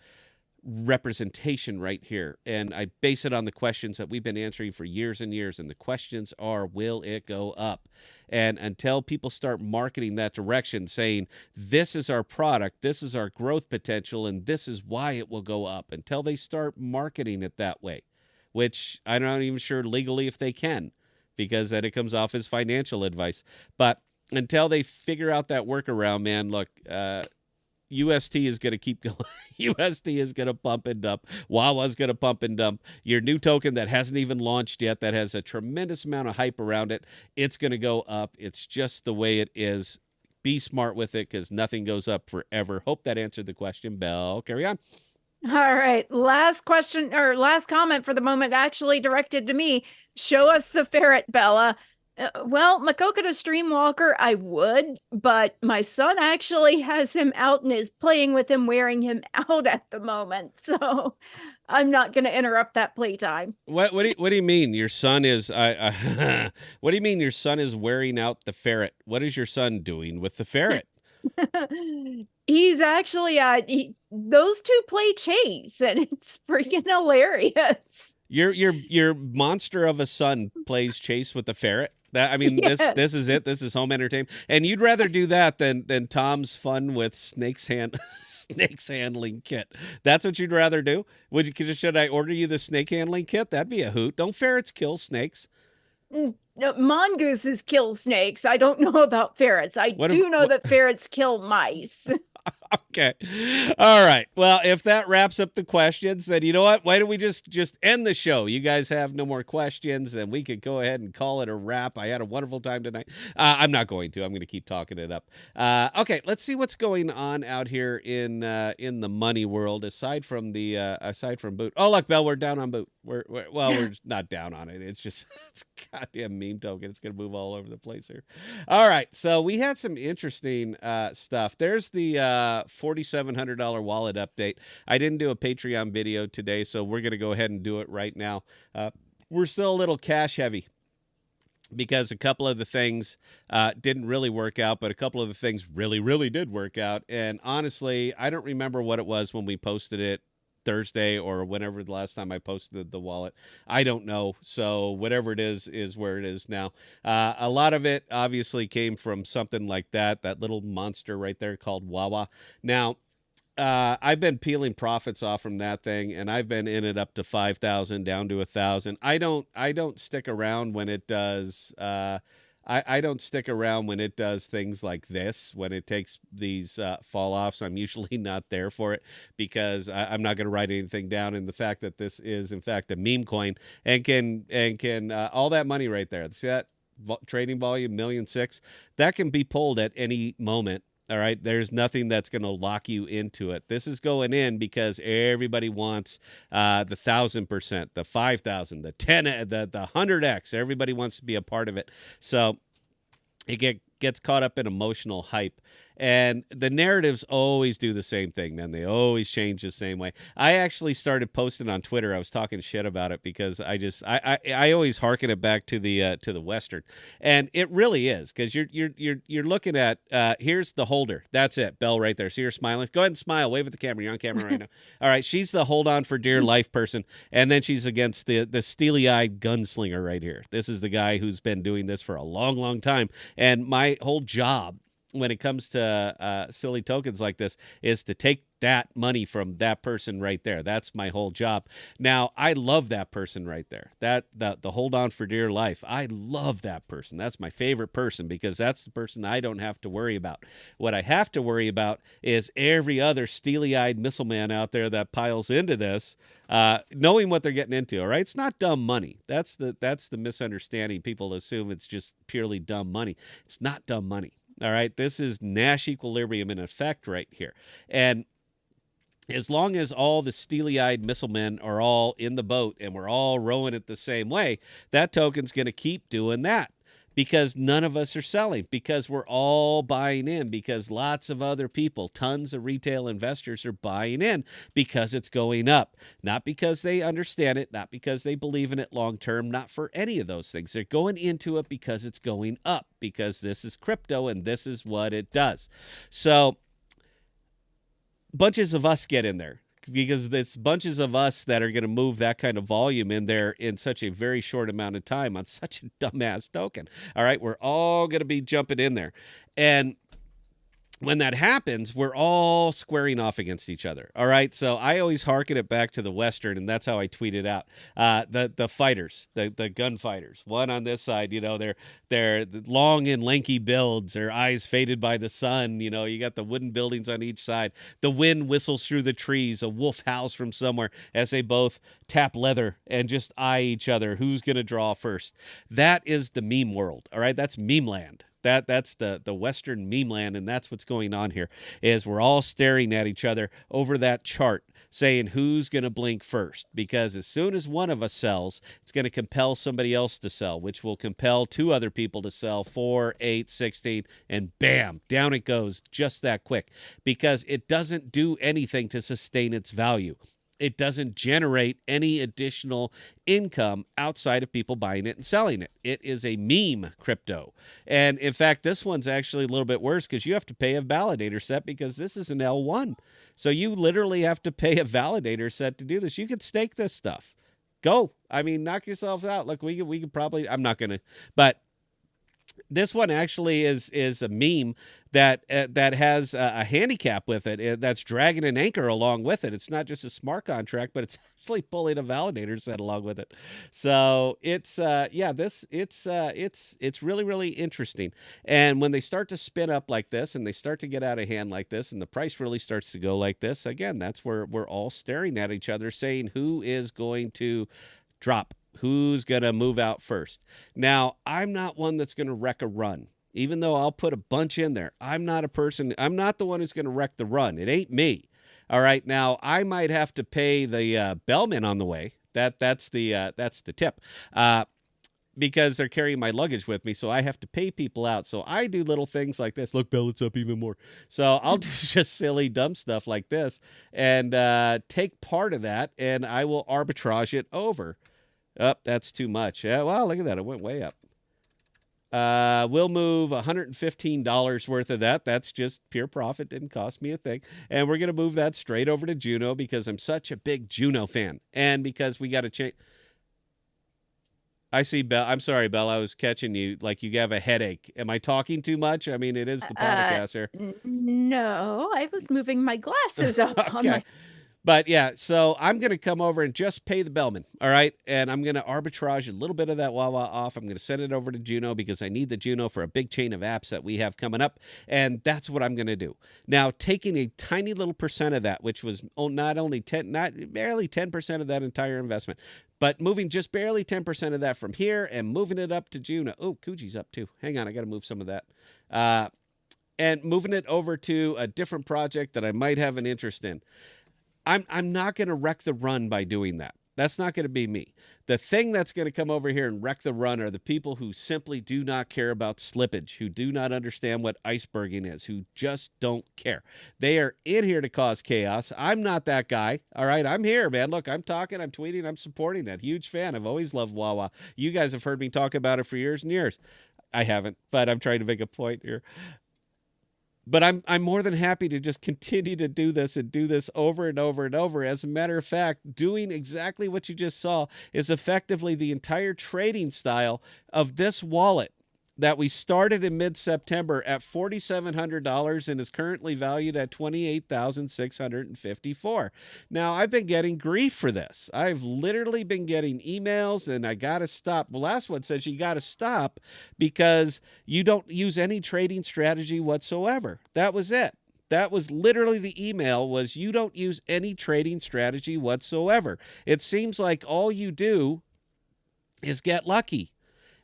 representation right here. And I base it on the questions that we've been answering for years and years. And the questions are, will it go up? And until people start marketing that direction, saying, this is our product, this is our growth potential, and this is why it will go up, until they start marketing it that way, which I'm not even sure legally if they can, because then it comes off as financial advice. But until they figure out that workaround, man, look, UST is going to keep going. UST is going to pump and dump. HUAHUA is going to pump and dump. Your new token that hasn't even launched yet, that has a tremendous amount of hype around it, it's going to go up. It's just the way it is. Be smart with it, because nothing goes up forever. Hope that answered the question, Belle. Carry on. All right. Last question, or last comment for the moment, actually directed to me. Show us the ferret, Bella. Well, Makoka to Streamwalker, I would, but my son actually has him out and is playing with him, wearing him out at the moment. So I'm not going to interrupt that playtime. What do you mean your son is what do you mean your son is wearing out the ferret? What is your son doing with the ferret? He's actually those two play chase, and it's freaking hilarious. Your monster of a son plays chase with the ferret. That, I mean, Yes. this is it. This is home entertainment, and you'd rather do that than Tom's fun with snakes handling kit. That's what you'd rather do. Should I order you the snake handling kit? That'd be a hoot. Don't ferrets kill snakes? No, mongooses kill snakes. I don't know about ferrets. I do know that ferrets kill mice. Okay. All right. Well, if that wraps up the questions, then you know what? Why don't we just end the show? You guys have no more questions, and we could go ahead and call it a wrap. I had a wonderful time tonight. I'm not going to. I'm going to keep talking it up. Okay. Let's see what's going on out here in the money world, aside from Boot. Oh, look, Belle, we're down on Boot. We're not down on it. It's just it's a goddamn meme token. It's going to move all over the place here. All right. So we had some interesting stuff. There's the $4,700 wallet update. I didn't do a Patreon video today, so we're going to go ahead and do it right now. We're still a little cash heavy, because a couple of the things didn't really work out, but a couple of the things really, really did work out. And honestly, I don't remember what it was when we posted it Thursday or whenever the last time I posted the wallet. I don't know. So whatever it is where it is now. A lot of it obviously came from something like that little monster right there called HUAHUA. Now, I've been peeling profits off from that thing, and I've been in it up to 5,000, down to 1,000. I don't stick around when it does. I don't stick around when it does things like this, when it takes these fall offs. I'm usually not there for it, because I'm not going to write anything down. And the fact that this is in fact a meme coin and can all that money right there, see that trading volume, 1.6 million, that can be pulled at any moment. All right. There's nothing that's going to lock you into it. This is going in because everybody wants the 1,000%, the 5,000, the 10, the 100x. Everybody wants to be a part of it. So it gets caught up in emotional hype. And the narratives always do the same thing, man. They always change the same way. I actually started posting on Twitter. I was talking shit about it because I always hearken it back to the Western, and it really is, because you're looking at here's the holder. That's it, Belle right there. See her smiling. Go ahead and smile. Wave at the camera. You're on camera right now. All right, she's the hold on for dear life person, and then she's against the steely eyed gunslinger right here. This is the guy who's been doing this for a long, long time, and my whole job when it comes to silly tokens like this is to take that money from that person right there. That's my whole job. Now, I love that person right there. The hold on for dear life. I love that person. That's my favorite person, because that's the person I don't have to worry about. What I have to worry about is every other steely-eyed missile man out there that piles into this, knowing what they're getting into. All right, it's not dumb money. That's the misunderstanding. People assume it's just purely dumb money. It's not dumb money. All right, this is Nash equilibrium in effect right here. And as long as all the steely-eyed missile men are all in the boat and we're all rowing it the same way, that token's going to keep doing that, because none of us are selling, because we're all buying in, because lots of other people, tons of retail investors are buying in because it's going up, not because they understand it, not because they believe in it long term, not for any of those things. They're going into it because it's going up, because this is crypto and this is what it does. So bunches of us get in there. because it's bunches of us that are going to move that kind of volume in there in such a very short amount of time on such a dumbass token. All right, we're all going to be jumping in there. And when that happens, we're all squaring off against each other. All right. So I always harken it back to the Western, and that's how I tweet it out. The fighters, the gunfighters, one on this side, they're long and lanky builds, their eyes faded by the sun. You got the wooden buildings on each side. The wind whistles through the trees. A wolf howls from somewhere as they both tap leather and just eye each other. Who's going to draw first? That is the meme world. All right. That's meme land. That's the Western meme land, and that's what's going on here, is we're all staring at each other over that chart saying who's going to blink first, because as soon as one of us sells, it's going to compel somebody else to sell, which will compel two other people to sell, 4, 8, 16, and bam, down it goes just that quick, because it doesn't do anything to sustain its value. It doesn't generate any additional income outside of people buying it and selling it. It is a meme crypto. And in fact, this one's actually a little bit worse because you have to pay a validator set because this is an L1. So you literally have to pay a validator set to do this. You could stake this stuff. Go. I mean, knock yourself out. Look, we could probably, I'm not going to, but this one actually is a meme that has a handicap with it that's dragging an anchor along with it. It's not just a smart contract, but it's actually pulling a validator set along with it. So it's it's really, really interesting. And when they start to spin up like this and they start to get out of hand like this and the price really starts to go like this, again, that's where we're all staring at each other saying who is going to drop. Who's going to move out first? Now, I'm not one that's going to wreck a run, even though I'll put a bunch in there. I'm not the one who's going to wreck the run. It ain't me. All right. Now, I might have to pay the bellman on the way. That's the tip. Because they're carrying my luggage with me, so I have to pay people out. So I do little things like this. Look, Bell, it's up even more. So I'll do just silly, dumb stuff like this and take part of that, and I will arbitrage it over. That's too much. Yeah, well, look at that. It went way up. We'll move $115 worth of that. That's just pure profit. Didn't cost me a thing. And we're going to move that straight over to Juno because I'm such a big Juno fan. And because we got to change. I see, Belle. I'm sorry, Belle. I was catching you like you have a headache. Am I talking too much? I mean, it is the podcast here. No, I was moving my glasses up on Okay. my... But yeah, so I'm going to come over and just pay the bellman, all right? And I'm going to arbitrage a little bit of that HUAHUA off. I'm going to send it over to Juno because I need the Juno for a big chain of apps that we have coming up, and that's what I'm going to do. Now, taking a tiny little percent of that, which was not barely 10% of that entire investment, but moving just barely 10% of that from here and moving it up to Juno. Oh, Kuji's up too. Hang on, I got to move some of that. And moving it over to a different project that I might have an interest in. I'm not going to wreck the run by doing that. That's not going to be me. The thing that's going to come over here and wreck the run are the people who simply do not care about slippage, who do not understand what iceberging is, who just don't care. They are in here to cause chaos. I'm not that guy. All right, I'm here, man. Look, I'm talking, I'm tweeting, I'm supporting that. Huge fan. I've always loved HUAHUA. You guys have heard me talk about it for years and years. I haven't, but I'm trying to make a point here. But I'm more than happy to just continue to do this and do this over and over and over. As a matter of fact, doing exactly what you just saw is effectively the entire trading style of this wallet that we started in mid-September at $4,700 and is currently valued at $28,654. Now, I've been getting grief for this. I've literally been getting emails, and I got to stop. The last one says you got to stop because you don't use any trading strategy whatsoever. That was it. That was literally the email was you don't use any trading strategy whatsoever. It seems like all you do is get lucky.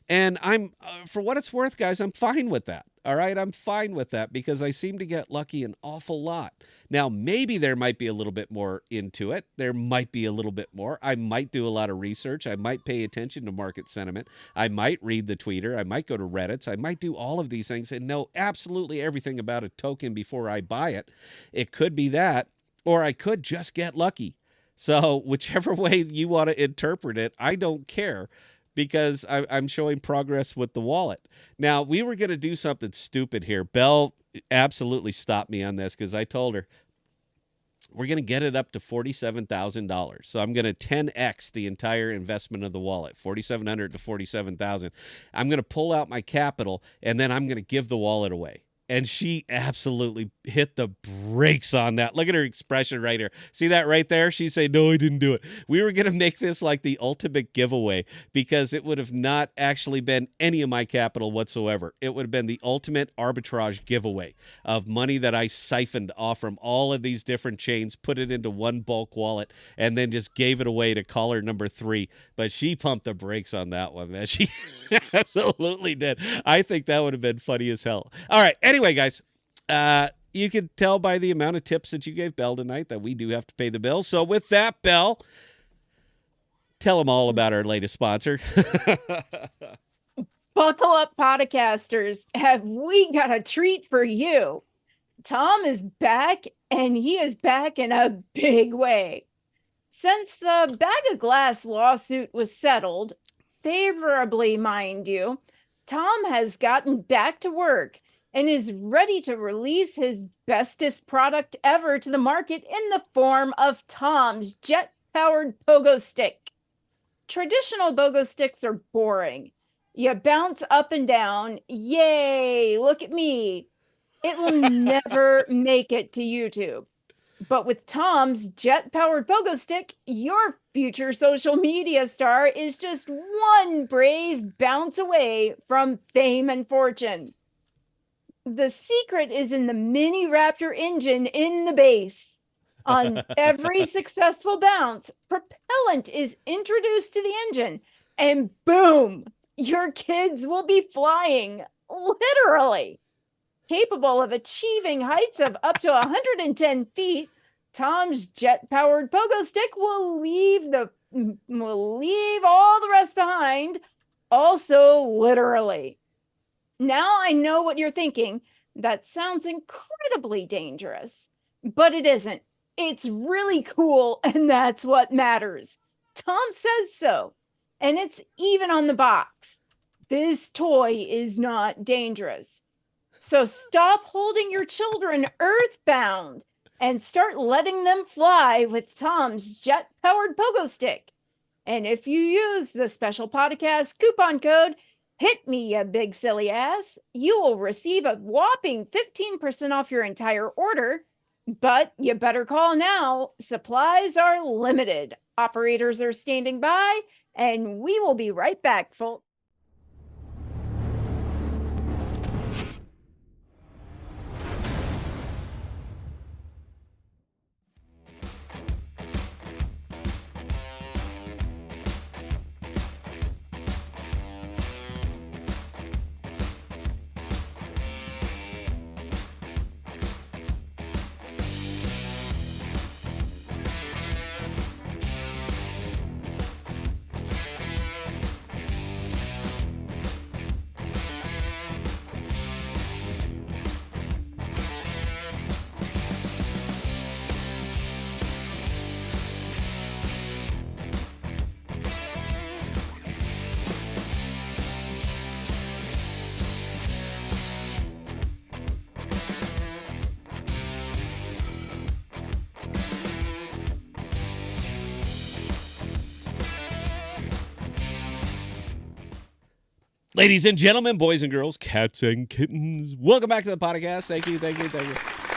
And I'm, for what it's worth, guys, I'm fine with that. All right, I'm fine with that because I seem to get lucky an awful lot. Now, maybe there might be a little bit more into it. There might be a little bit more. I might do a lot of research. I might pay attention to market sentiment. I might read the tweeter. I might go to Reddits. I might do all of these things and know absolutely everything about a token before I buy it. It could be that, or I could just get lucky. So whichever way you want to interpret it, I don't care. Because I'm showing progress with the wallet. Now, we were going to do something stupid here. Belle absolutely stopped me on this because I told her, we're going to get it up to $47,000. So I'm going to 10x the entire investment of the wallet, 4,700 to 47,000. I'm going to pull out my capital, and then I'm going to give the wallet away. And she absolutely hit the brakes on that. Look at her expression right here. See that right there? She said, no, I didn't do it. We were going to make this like the ultimate giveaway because it would have not actually been any of my capital whatsoever. It would have been the ultimate arbitrage giveaway of money that I siphoned off from all of these different chains, put it into one bulk wallet, and then just gave it away to caller number 3. But she pumped the brakes on that one, man. She absolutely did. I think that would have been funny as hell. All right. Anyway, guys, you can tell by the amount of tips that you gave Belle tonight that we do have to pay the bill. So with that, Belle, tell them all about our latest sponsor. Buckle up, podcasters. Have we got a treat for you? Tom is back, and he is back in a big way. Since the Bag of Glass lawsuit was settled, favorably, mind you, Tom has gotten back to work and is ready to release his bestest product ever to the market in the form of Tom's jet-powered pogo stick. Traditional pogo sticks are boring. You bounce up and down. Yay, look at me. It will never make it to YouTube. But with Tom's jet-powered pogo stick, your future social media star is just one brave bounce away from fame and fortune. The secret is in the Mini Raptor engine in the base. On every successful bounce, propellant is introduced to the engine, and boom, your kids will be flying, literally. Capable of achieving heights of up to 110 feet, Tom's jet-powered pogo stick will leave all the rest behind, also literally. Now I know what you're thinking. That sounds incredibly dangerous, but it isn't. It's really cool, and that's what matters. Tom says so, and it's even on the box. This toy is not dangerous. So stop holding your children earthbound and start letting them fly with Tom's jet-powered pogo stick. And if you use the special podcast coupon code, hit me, you big silly ass, you will receive a whopping 15% off your entire order. But you better call now. Supplies are limited. Operators are standing by, and we will be right back, folks. Ladies and gentlemen, boys and girls, cats and kittens, welcome back to the podcast. Thank you.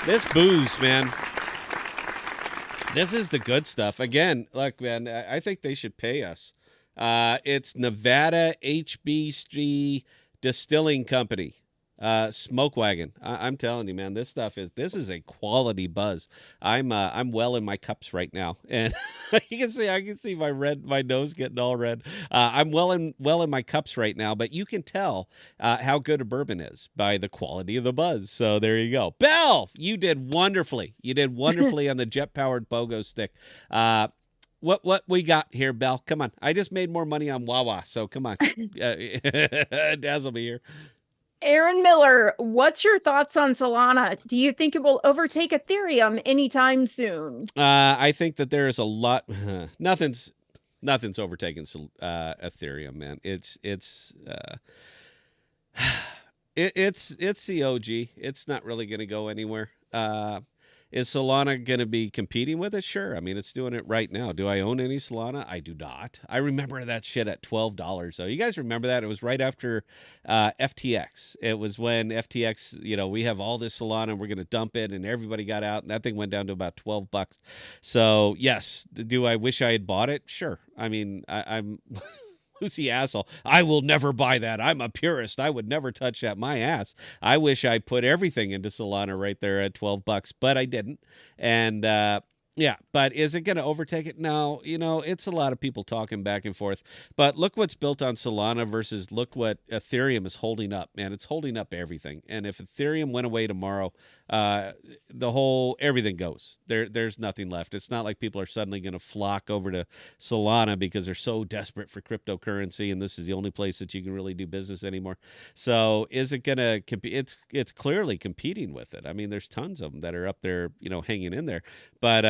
This booze, man. This is the good stuff. Again, look, man, I think they should pay us. It's Nevada HBC Distilling Company. Smoke Wagon. I'm telling you, man, this is a quality buzz. I'm well in my cups right now, and I can see my nose getting all red. I'm well in my cups right now, but you can tell how good a bourbon is by the quality of the buzz. So there you go. Belle, you did wonderfully. You did wonderfully on the jet powered pogo stick. What we got here, Belle? Come on. I just made more money on HUAHUA, so come on. Dazzle me here. Aaron Miller, what's your thoughts on Solana? Do you think it will overtake Ethereum anytime soon? I think that there is a lot. Nothing's overtaken Ethereum, man. It's the OG. It's not really going to go anywhere. Is Solana going to be competing with it? Sure. I mean, it's doing it right now. Do I own any Solana? I do not. I remember that shit at $12, though. You guys remember that? It was right after FTX. It was when FTX, we have all this Solana and we're going to dump it, and everybody got out, and that thing went down to about $12. So, yes. Do I wish I had bought it? Sure. I mean, I'm... Who's the asshole? I will never buy that. I'm a purist. I would never touch that. My ass. I wish I put everything into Solana right there at $12, but I didn't. And yeah, but is it going to overtake it? No. It's a lot of people talking back and forth. But look what's built on Solana versus look what Ethereum is holding up, man. It's holding up everything. And if Ethereum went away tomorrow, everything goes. There's nothing left. It's not like people are suddenly going to flock over to Solana because they're so desperate for cryptocurrency and this is the only place that you can really do business anymore. So is it going to compete? It's clearly competing with it. I mean, there's tons of them that are up there, hanging in there. But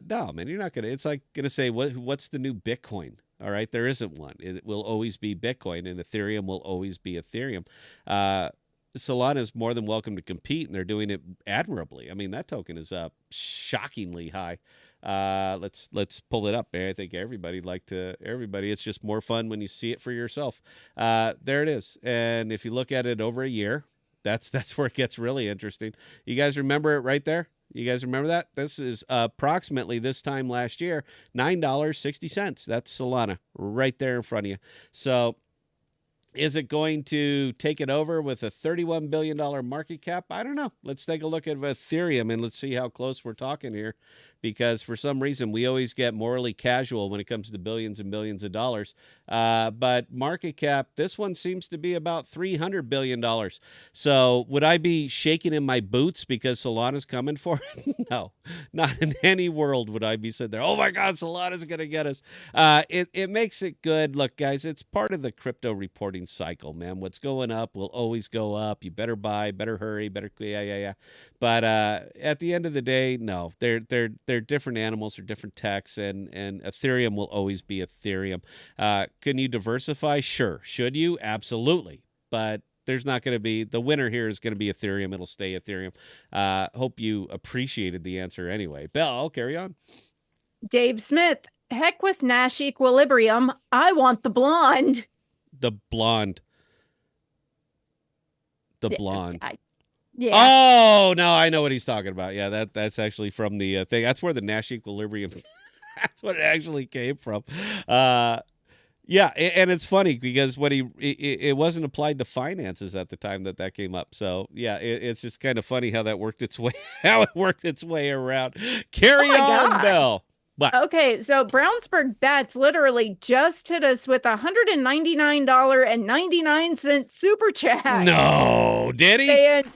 no, man, you're not going to. It's like going to say what's the new Bitcoin? All right, there isn't one. It will always be Bitcoin, and Ethereum will always be Ethereum. Solana is more than welcome to compete, and they're doing it admirably. I mean, that token is up shockingly high. Let's pull it up, man. I think everybody. It's just more fun when you see it for yourself. There it is. And if you look at it over a year, that's where it gets really interesting. You guys remember it right there? You guys remember that? This is approximately this time last year, $9.60. That's Solana right there in front of you. So is it going to take it over with a $31 billion market cap? I don't know. Let's take a look at Ethereum and let's see how close we're talking here, because for some reason we always get morally casual when it comes to billions and billions of dollars. But market cap, this one seems to be about $300 billion. So would I be shaking in my boots because Solana's coming for it? No, not in any world would I be sitting there, oh my God, Solana's going to get us. It makes it good. Look, guys, it's part of the crypto reporting cycle, man. What's going up will always go up. You better buy, better hurry, yeah. But at the end of the day, no, they're different animals, they're different techs, and Ethereum will always be Ethereum. Can you diversify? Sure. Should you? Absolutely. But there's not going to be, the winner here is going to be Ethereum. It'll stay Ethereum. Hope you appreciated the answer anyway. Belle, I'll carry on. Dave Smith, heck with Nash Equilibrium. I want the blonde. The blonde. The blonde. Yeah. Oh, no, I know what he's talking about. Yeah, that's actually from the thing. That's where the Nash Equilibrium, that's what it actually came from. Yeah, and it's funny because it wasn't applied to finances at the time that came up. So, yeah, it's just kind of funny how that worked its way around. Carry on, God. Belle. What? Okay, so Brownsburg Bats literally just hit us with $199.99 super chat. No, did he? Saying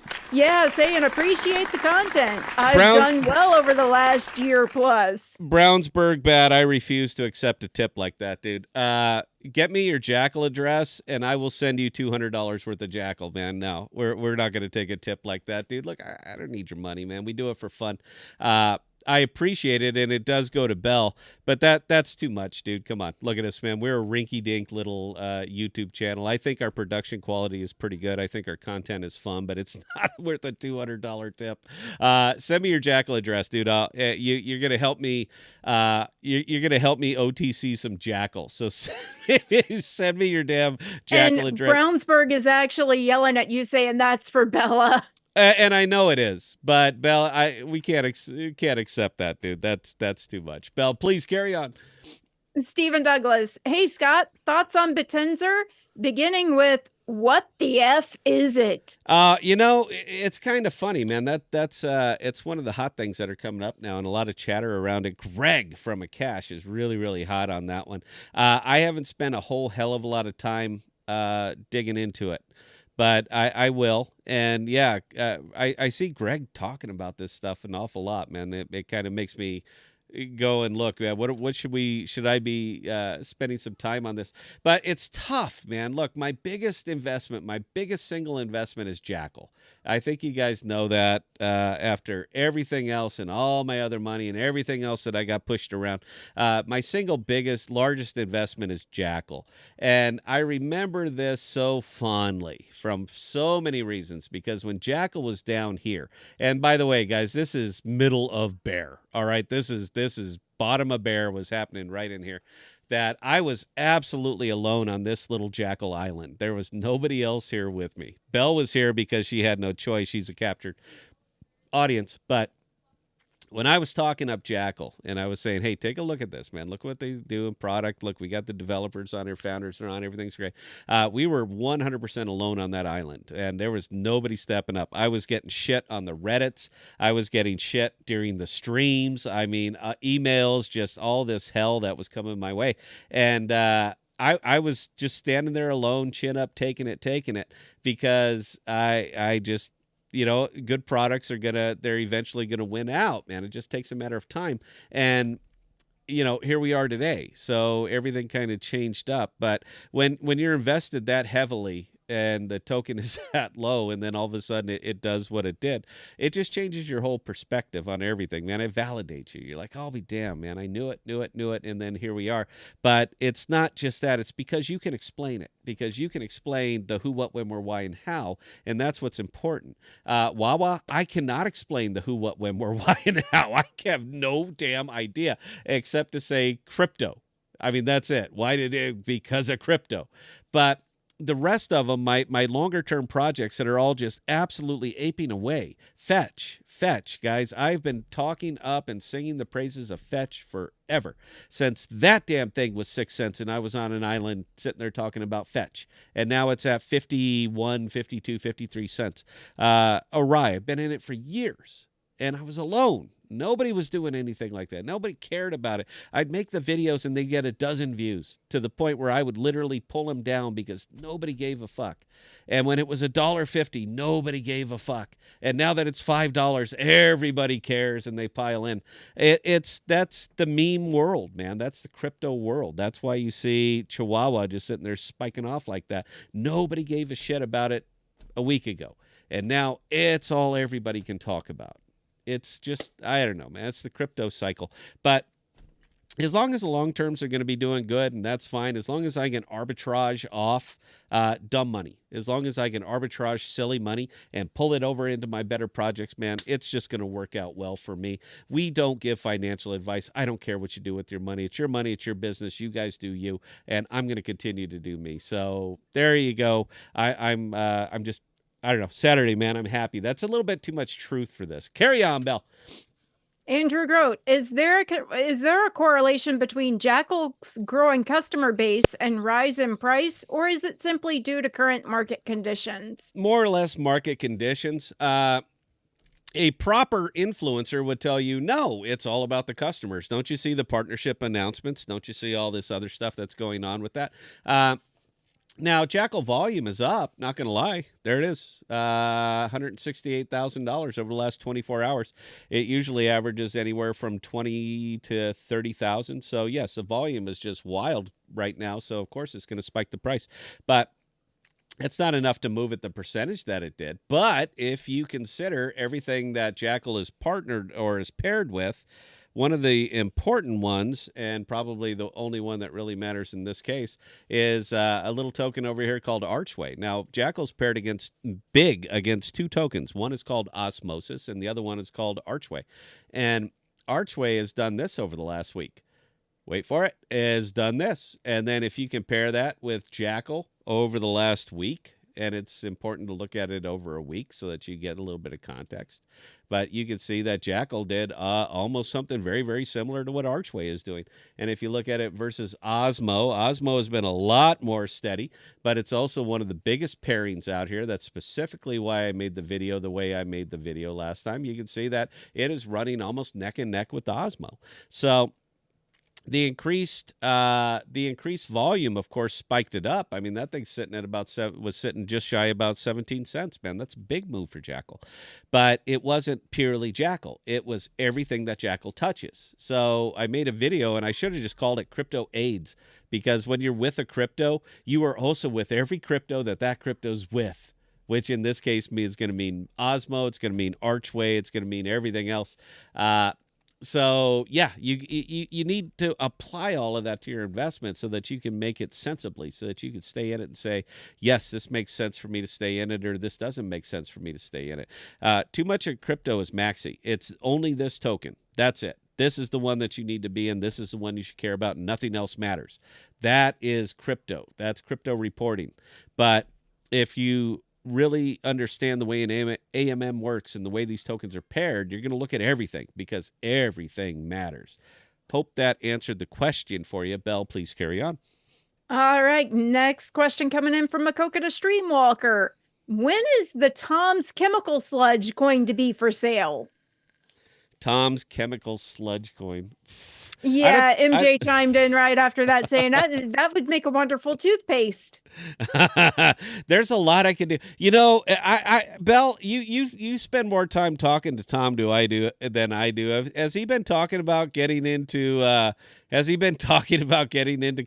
appreciate the content. I've done well over the last year plus. Brownsburg Bat, I refuse to accept a tip like that, dude. Get me your Jackal address, and I will send you $200 worth of Jackal, man. No, we're not going to take a tip like that, dude. Look, I don't need your money, man. We do it for fun. I appreciate it, and it does go to Belle, but that's too much, dude. Come on, look at us, man. We're a rinky-dink little YouTube channel. I think our production quality is pretty good. I think our content is fun, but it's not worth a $200 tip. Send me your Jackal address, dude. You're gonna help me. You're gonna help me OTC some Jackal. So send me your damn Jackal address. Brownsburg is actually yelling at you, saying that's for Bella. And I know it is, but Belle, we can't accept that, dude. That's too much. Belle, please carry on. Stephen Douglas, hey Scott, thoughts on Betenzer? Beginning with what the F is it? It's kind of funny, man. That's it's one of the hot things that are coming up now, and a lot of chatter around it. Greg from Akash is really, really hot on that one. I haven't spent a whole hell of a lot of time digging into it. But I will. And yeah, I see Greg talking about this stuff an awful lot, man. It kind of makes me go and look. What should I be spending some time on this? But it's tough, man. Look, my biggest single investment is Jackal. I think you guys know that after everything else and all my other money and everything else that I got pushed around, my single biggest, largest investment is Jackal. And I remember this so fondly from so many reasons, because when Jackal was down here, and by the way, guys, this is middle of bear. All right. This is bottom of bear was happening right in here. That I was absolutely alone on this little Jackal Island. There was nobody else here with me. Belle was here because she had no choice. She's a captured audience. But when I was talking up Jackal and I was saying, hey, take a look at this, man. Look what they do in product. Look, we got the developers on here, founders are on, everything's great. We were 100% alone on that island, and there was nobody stepping up. I was getting shit on the Reddits. I was getting shit during the streams. I mean, emails, just all this hell that was coming my way. And I was just standing there alone, chin up, taking it, because I just, good products they're eventually gonna win out, man. It just takes a matter of time. And here we are today. So everything kind of changed up. But when you're invested that heavily and the token is that low, and then all of a sudden it does what it did, it just changes your whole perspective on everything, man. It validates you. You're like, I'll be damned, man. I knew it. And then here we are. But it's not just that. It's because you can explain it, because you can explain the who, what, when, where, why, and how. And that's what's important. HUAHUA, I cannot explain the who, what, when, where, why, and how. I have no damn idea except to say crypto. I mean, that's it. Why did it? Because of crypto. But the rest of them, my longer term projects that are all just absolutely aping away. Fetch, guys. I've been talking up and singing the praises of Fetch forever, since that damn thing was 6 cents and I was on an island sitting there talking about Fetch. And now it's at 51, 52, 53 cents. Riot, I've been in it for years, and I was alone. Nobody was doing anything like that. Nobody cared about it. I'd make the videos and they'd get 12 views, to the point where I would literally pull them down because nobody gave a fuck. And when it was $1.50, nobody gave a fuck. And now that it's $5, everybody cares and they pile in. That's the meme world, man. That's the crypto world. That's why you see Chihuahua just sitting there spiking off like that. Nobody gave a shit about it a week ago. And now it's all everybody can talk about. It's just, I don't know, man. It's the crypto cycle. But as long as the long terms are going to be doing good, and that's fine. As long as I can arbitrage off dumb money, as long as I can arbitrage silly money and pull it over into my better projects, man, it's just going to work out well for me. We don't give financial advice. I don't care what you do with your money. It's your money. It's your business. You guys do you, and I'm going to continue to do me. So there you go. I'm just, I don't know, Saturday, man, I'm happy. That's a little bit too much truth for this. Carry on, Belle. Andrew Grote, is there a correlation between Jackal's growing customer base and rise in price, or is it simply due to current market conditions? More or less market conditions. A proper influencer would tell you, no, it's all about the customers. Don't you see the partnership announcements? Don't you see all this other stuff that's going on with that? Now, Jackal volume is up, not going to lie. There it is, $168,000 over the last 24 hours. It usually averages anywhere from 20 to 30,000. So, yes, the volume is just wild right now. So, of course, it's going to spike the price. But it's not enough to move it the percentage that it did. But if you consider everything that Jackal is partnered or is paired with, one of the important ones, and probably the only one that really matters in this case, is a little token over here called Archway. Now, Jackal's paired against two tokens. One is called Osmosis, and the other one is called Archway. And Archway has done this over the last week. Wait for it, has done this. And then if you compare that with Jackal over the last week, and it's important to look at it over a week so that you get a little bit of context. But you can see that Jackal did almost something very, very similar to what Archway is doing. And if you look at it versus Osmo has been a lot more steady, but it's also one of the biggest pairings out here. That's specifically why I made the video the way I made the video last time. You can see that it is running almost neck and neck with Osmo. So the increased volume, of course, spiked it up. I mean, that thing's sitting at was sitting just shy about 17 cents, man. That's a big move for Jackal. But it wasn't purely Jackal. It was everything that Jackal touches. So I made a video, and I should have just called it Crypto AIDS, because when you're with a crypto, you are also with every crypto that crypto's with. which in this case is going to mean Osmo. It's going to mean Archway. It's going to mean everything else. So yeah, you need to apply all of that to your investment so that you can make it sensibly, so that you can stay in it and say, yes, this makes sense for me to stay in it, or this doesn't make sense for me to stay in it. Too much of crypto is maxi. It's only this token. That's it. This is the one that you need to be in. This is the one you should care about. Nothing else matters. That is crypto. That's crypto reporting. But if you really understand the way an AMM works and the way these tokens are paired, you're going to look at everything because everything matters. Hope that answered the question for you. Belle, please carry on. All right. Next question coming in from Makoka to Streamwalker. When is the Tom's Chemical Sludge going to be for sale? Tom's Chemical Sludge Coin. Yeah, MJ chimed in right after that saying that would make a wonderful toothpaste. There's a lot I could do. You know, Belle, you spend more time talking to Tom than I do. Has he been talking about getting into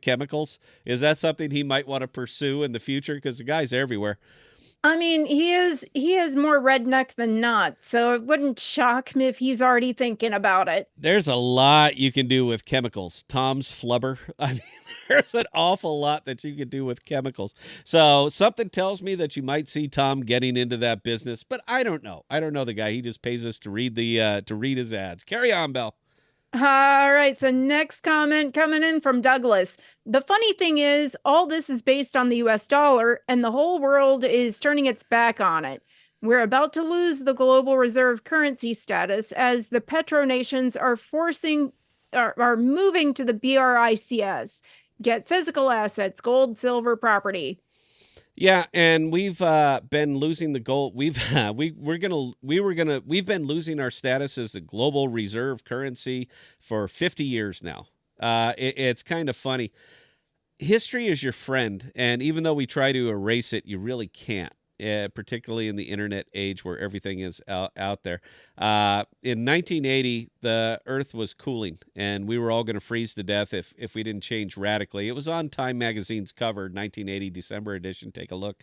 chemicals? Is that something he might want to pursue in the future? Because the guy's everywhere. I mean, he is more redneck than not, so it wouldn't shock me if he's already thinking about it. There's a lot you can do with chemicals. Tom's flubber. I mean, there's an awful lot that you can do with chemicals. So something tells me that you might see Tom getting into that business, but I don't know. I don't know the guy. He just pays us to read his ads. Carry on, Belle. All right, so next comment coming in from Douglas. The funny thing is, all this is based on the US dollar, and the whole world is turning its back on it. We're about to lose the global reserve currency status as the petronations are moving to the BRICS. Get physical assets, gold, silver, property. Yeah, and we've been losing the gold. We've been losing our status as the global reserve currency for 50 years now. It's kind of funny. History is your friend, and even though we try to erase it, you really can't. Particularly in the internet age where everything is out there. In 1980, the Earth was cooling, and we were all going to freeze to death if we didn't change radically. It was on Time Magazine's cover, 1980 December edition. Take a look.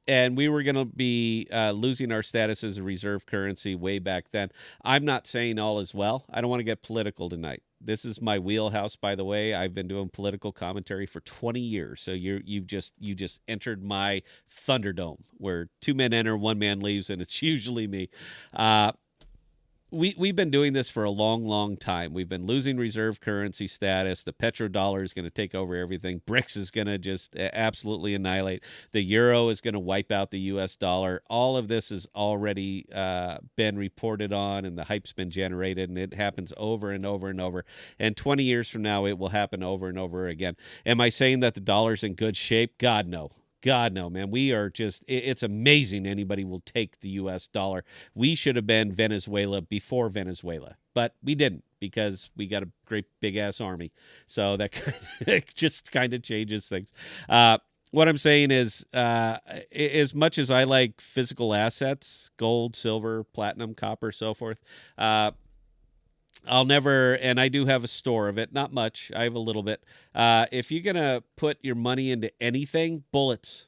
And we were going to be losing our status as a reserve currency way back then. I'm not saying all is well. I don't want to get political tonight. This is my wheelhouse, by the way. I've been doing political commentary for 20 years. So you just entered my Thunderdome, where two men enter, one man leaves, and it's usually me. We've been doing this for a long, long time. We've been losing reserve currency status. The petrodollar is going to take over everything. BRICS is going to just absolutely annihilate. The euro is going to wipe out the U.S. dollar. All of this has already been reported on, and the hype's been generated, and it happens over and over and over. And 20 years from now, it will happen over and over again. Am I saying that the dollar's in good shape? God, no. God, no, man. We are it's amazing anybody will take the U.S. dollar. We should have been Venezuela before Venezuela, but we didn't because we got a great big-ass army. So that just kind of changes things. What I'm saying is, as much as I like physical assets, gold, silver, platinum, copper, so forth, I'll never, and I do have a store of it, not much. I have a little bit. If you're going to put your money into anything, bullets.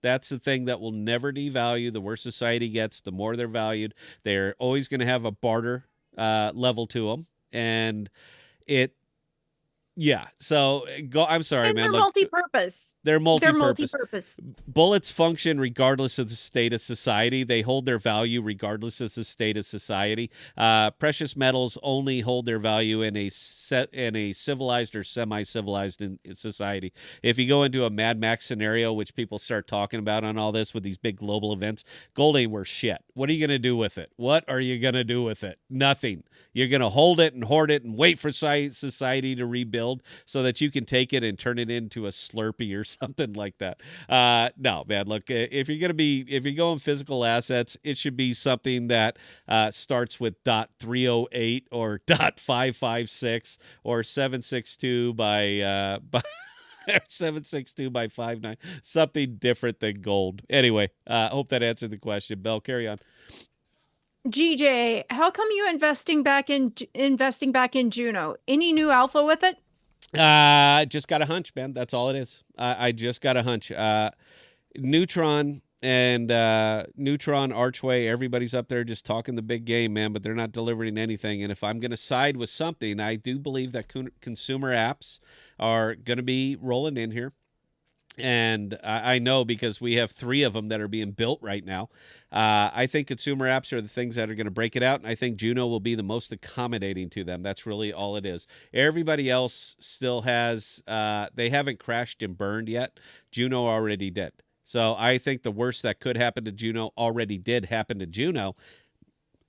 That's the thing that will never devalue. The worse society gets, the more they're valued. They're always going to have a barter level to them. And yeah. So I'm sorry, and man. They're multi-purpose. They're multi-purpose. Bullets function regardless of the state of society. They hold their value regardless of the state of society. Precious metals only hold their value in a civilized or semi-civilized society. If you go into a Mad Max scenario, which people start talking about on all this with these big global events, gold ain't worth shit. What are you going to do with it? What are you going to do with it? Nothing. You're going to hold it and hoard it and wait for society to rebuild so that you can take it and turn it into a Slurpee or something like that. No, man, look, if you're going physical assets, it should be something that starts with .308 or .556 or 762 by 762 by 59, something different than gold. Anyway, hope that answered the question. Belle, carry on. GJ, how come you investing back in Juno? Any new alpha with it? Just got a hunch, man. That's all it is. I just got a hunch. Neutron and Neutron Archway, everybody's up there just talking the big game, man, but they're not delivering anything. And if I'm going to side with something, I do believe that consumer apps are going to be rolling in here. And I know because we have 3 of them that are being built right now. I think consumer apps are the things that are going to break it out, and I think Juno will be the most accommodating to them. That's really all it is. Everybody else still has, they haven't crashed and burned yet. Juno already did. So I think the worst that could happen to Juno already did happen to Juno,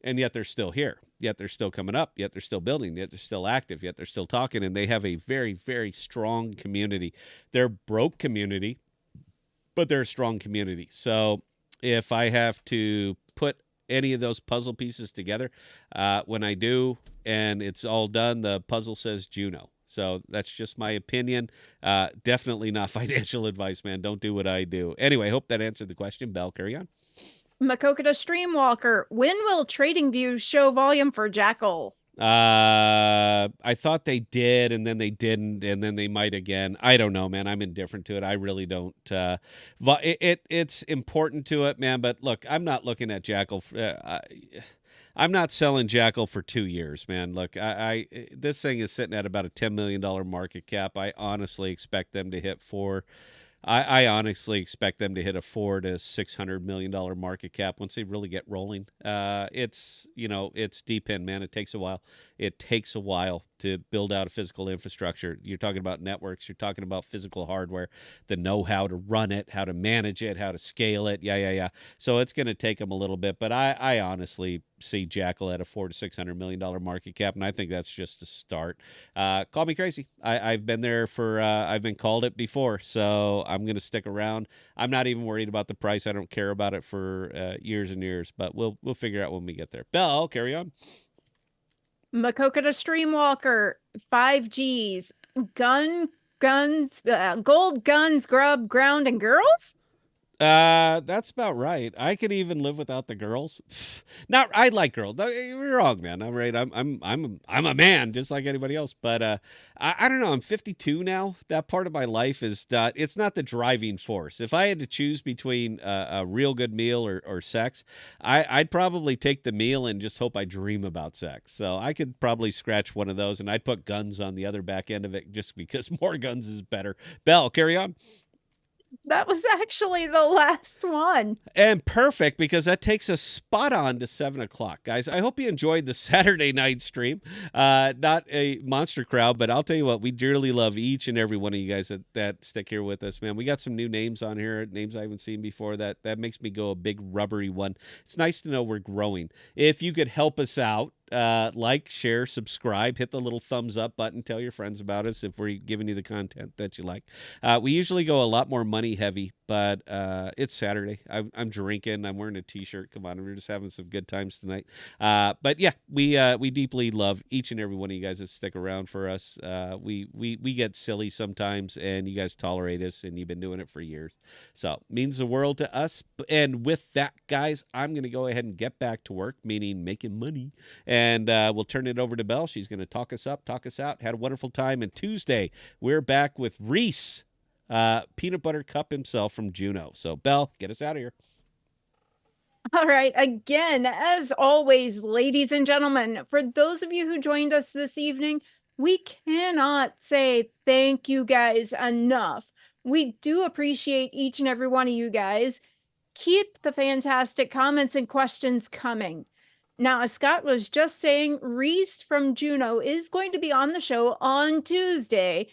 and yet they're still here. Yet they're still coming up. Yet they're still building. Yet they're still active. Yet they're still talking, and they have a very, very strong community. They're broke community, but they're a strong community. So if I have to put any of those puzzle pieces together, when I do and it's all done, the puzzle says Juno. So that's just my opinion. Definitely not financial advice, man. Don't do what I do. Anyway, hope that answered the question. Bell, carry on. Makokata Streamwalker, when will TradingView show volume for Jackal? I thought they did, and then they didn't, and then they might again. I don't know, man. I'm indifferent to it. I really don't. It's important to it, man. But look, I'm not looking at Jackal. I'm not selling Jackal for 2 years, man. Look, this thing is sitting at about a $10 million market cap. I honestly expect them to hit 4. I honestly expect them to hit a $400 to $600 million market cap once they really get rolling. It's deep in, man. It takes a while. It takes a while to build out a physical infrastructure. You're talking about networks. You're talking about physical hardware, the know-how to run it, how to manage it, how to scale it. Yeah. So it's going to take them a little bit, but I honestly see Jackal at a $400 to $600 million market cap, and I think that's just a start. Call me crazy. I've been there for. I've been called it before, so I'm going to stick around. I'm not even worried about the price. I don't care about it for years and years, but we'll figure out when we get there. Bell, carry on. Makokata Streamwalker, 5Gs, gold guns, grub, ground, and girls? That's about right. I could even live without the girls. Not, I like girls. Don't get me wrong, man. I'm right. I'm a man just like anybody else. But I don't know. I'm 52 now. That part of my life is not. It's not the driving force. If I had to choose between a real good meal or sex, I'd probably take the meal and just hope I dream about sex. So I could probably scratch one of those, and I'd put guns on the other back end of it just because more guns is better. Bell, carry on. That was actually the last one. And perfect, because that takes us spot on to 7:00, guys. I hope you enjoyed the Saturday night stream. Not a monster crowd, but I'll tell you what, we dearly love each and every one of you guys that stick here with us, man. We got some new names on here, names I haven't seen before. That makes me go a big rubbery one. It's nice to know we're growing. If you could help us out, like, share, subscribe, hit the little thumbs up button, tell your friends about us if we're giving you the content that you like. We usually go a lot more money heavy, but it's Saturday. I'm drinking. I'm wearing a t-shirt. Come on, we're just having some good times tonight. But yeah, we deeply love each and every one of you guys that stick around for us. We get silly sometimes, and you guys tolerate us, and you've been doing it for years. So it means the world to us. And with that, guys, I'm going to go ahead and get back to work, meaning making money. And we'll turn it over to Belle. She's going to talk us up, talk us out. Had a wonderful time. And Tuesday, we're back with Reese, Peanut Butter Cup himself from Juno. So, Belle, get us out of here. All right. Again, as always, ladies and gentlemen, for those of you who joined us this evening, we cannot say thank you guys enough. We do appreciate each and every one of you guys. Keep the fantastic comments and questions coming. Now, as Scott was just saying, Reese from Juno is going to be on the show on Tuesday.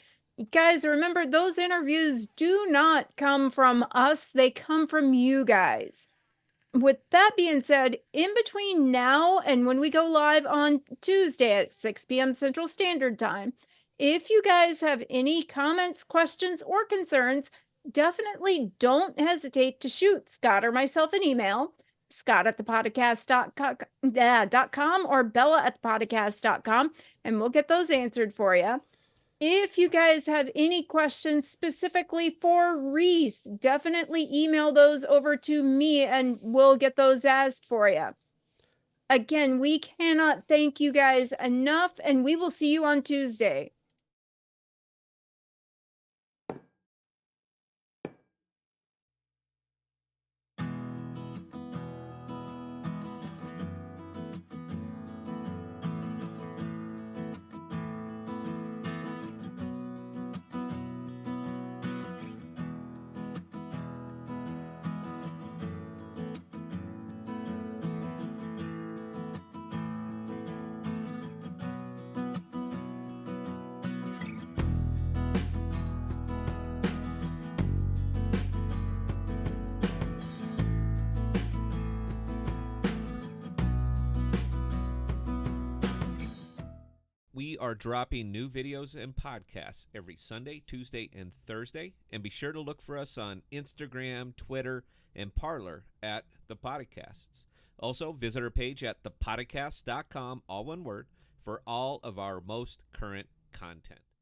Guys, remember, those interviews do not come from us. They come from you guys. With that being said, in between now and when we go live on Tuesday at 6 p.m. Central Standard Time, if you guys have any comments, questions, or concerns, definitely don't hesitate to shoot Scott or myself an email, Scott at thepodcast.com or Bella at thepodcast.com, and we'll get those answered for you. If you guys have any questions specifically for Reese, definitely email those over to me and we'll get those asked for you. Again, we cannot thank you guys enough, and we will see you on Tuesday. We are dropping new videos and podcasts every Sunday, Tuesday, and Thursday. And be sure to look for us on Instagram, Twitter, and Parler at ThePodocasts. Also, visit our page at ThePodocasts.com, all one word, for all of our most current content.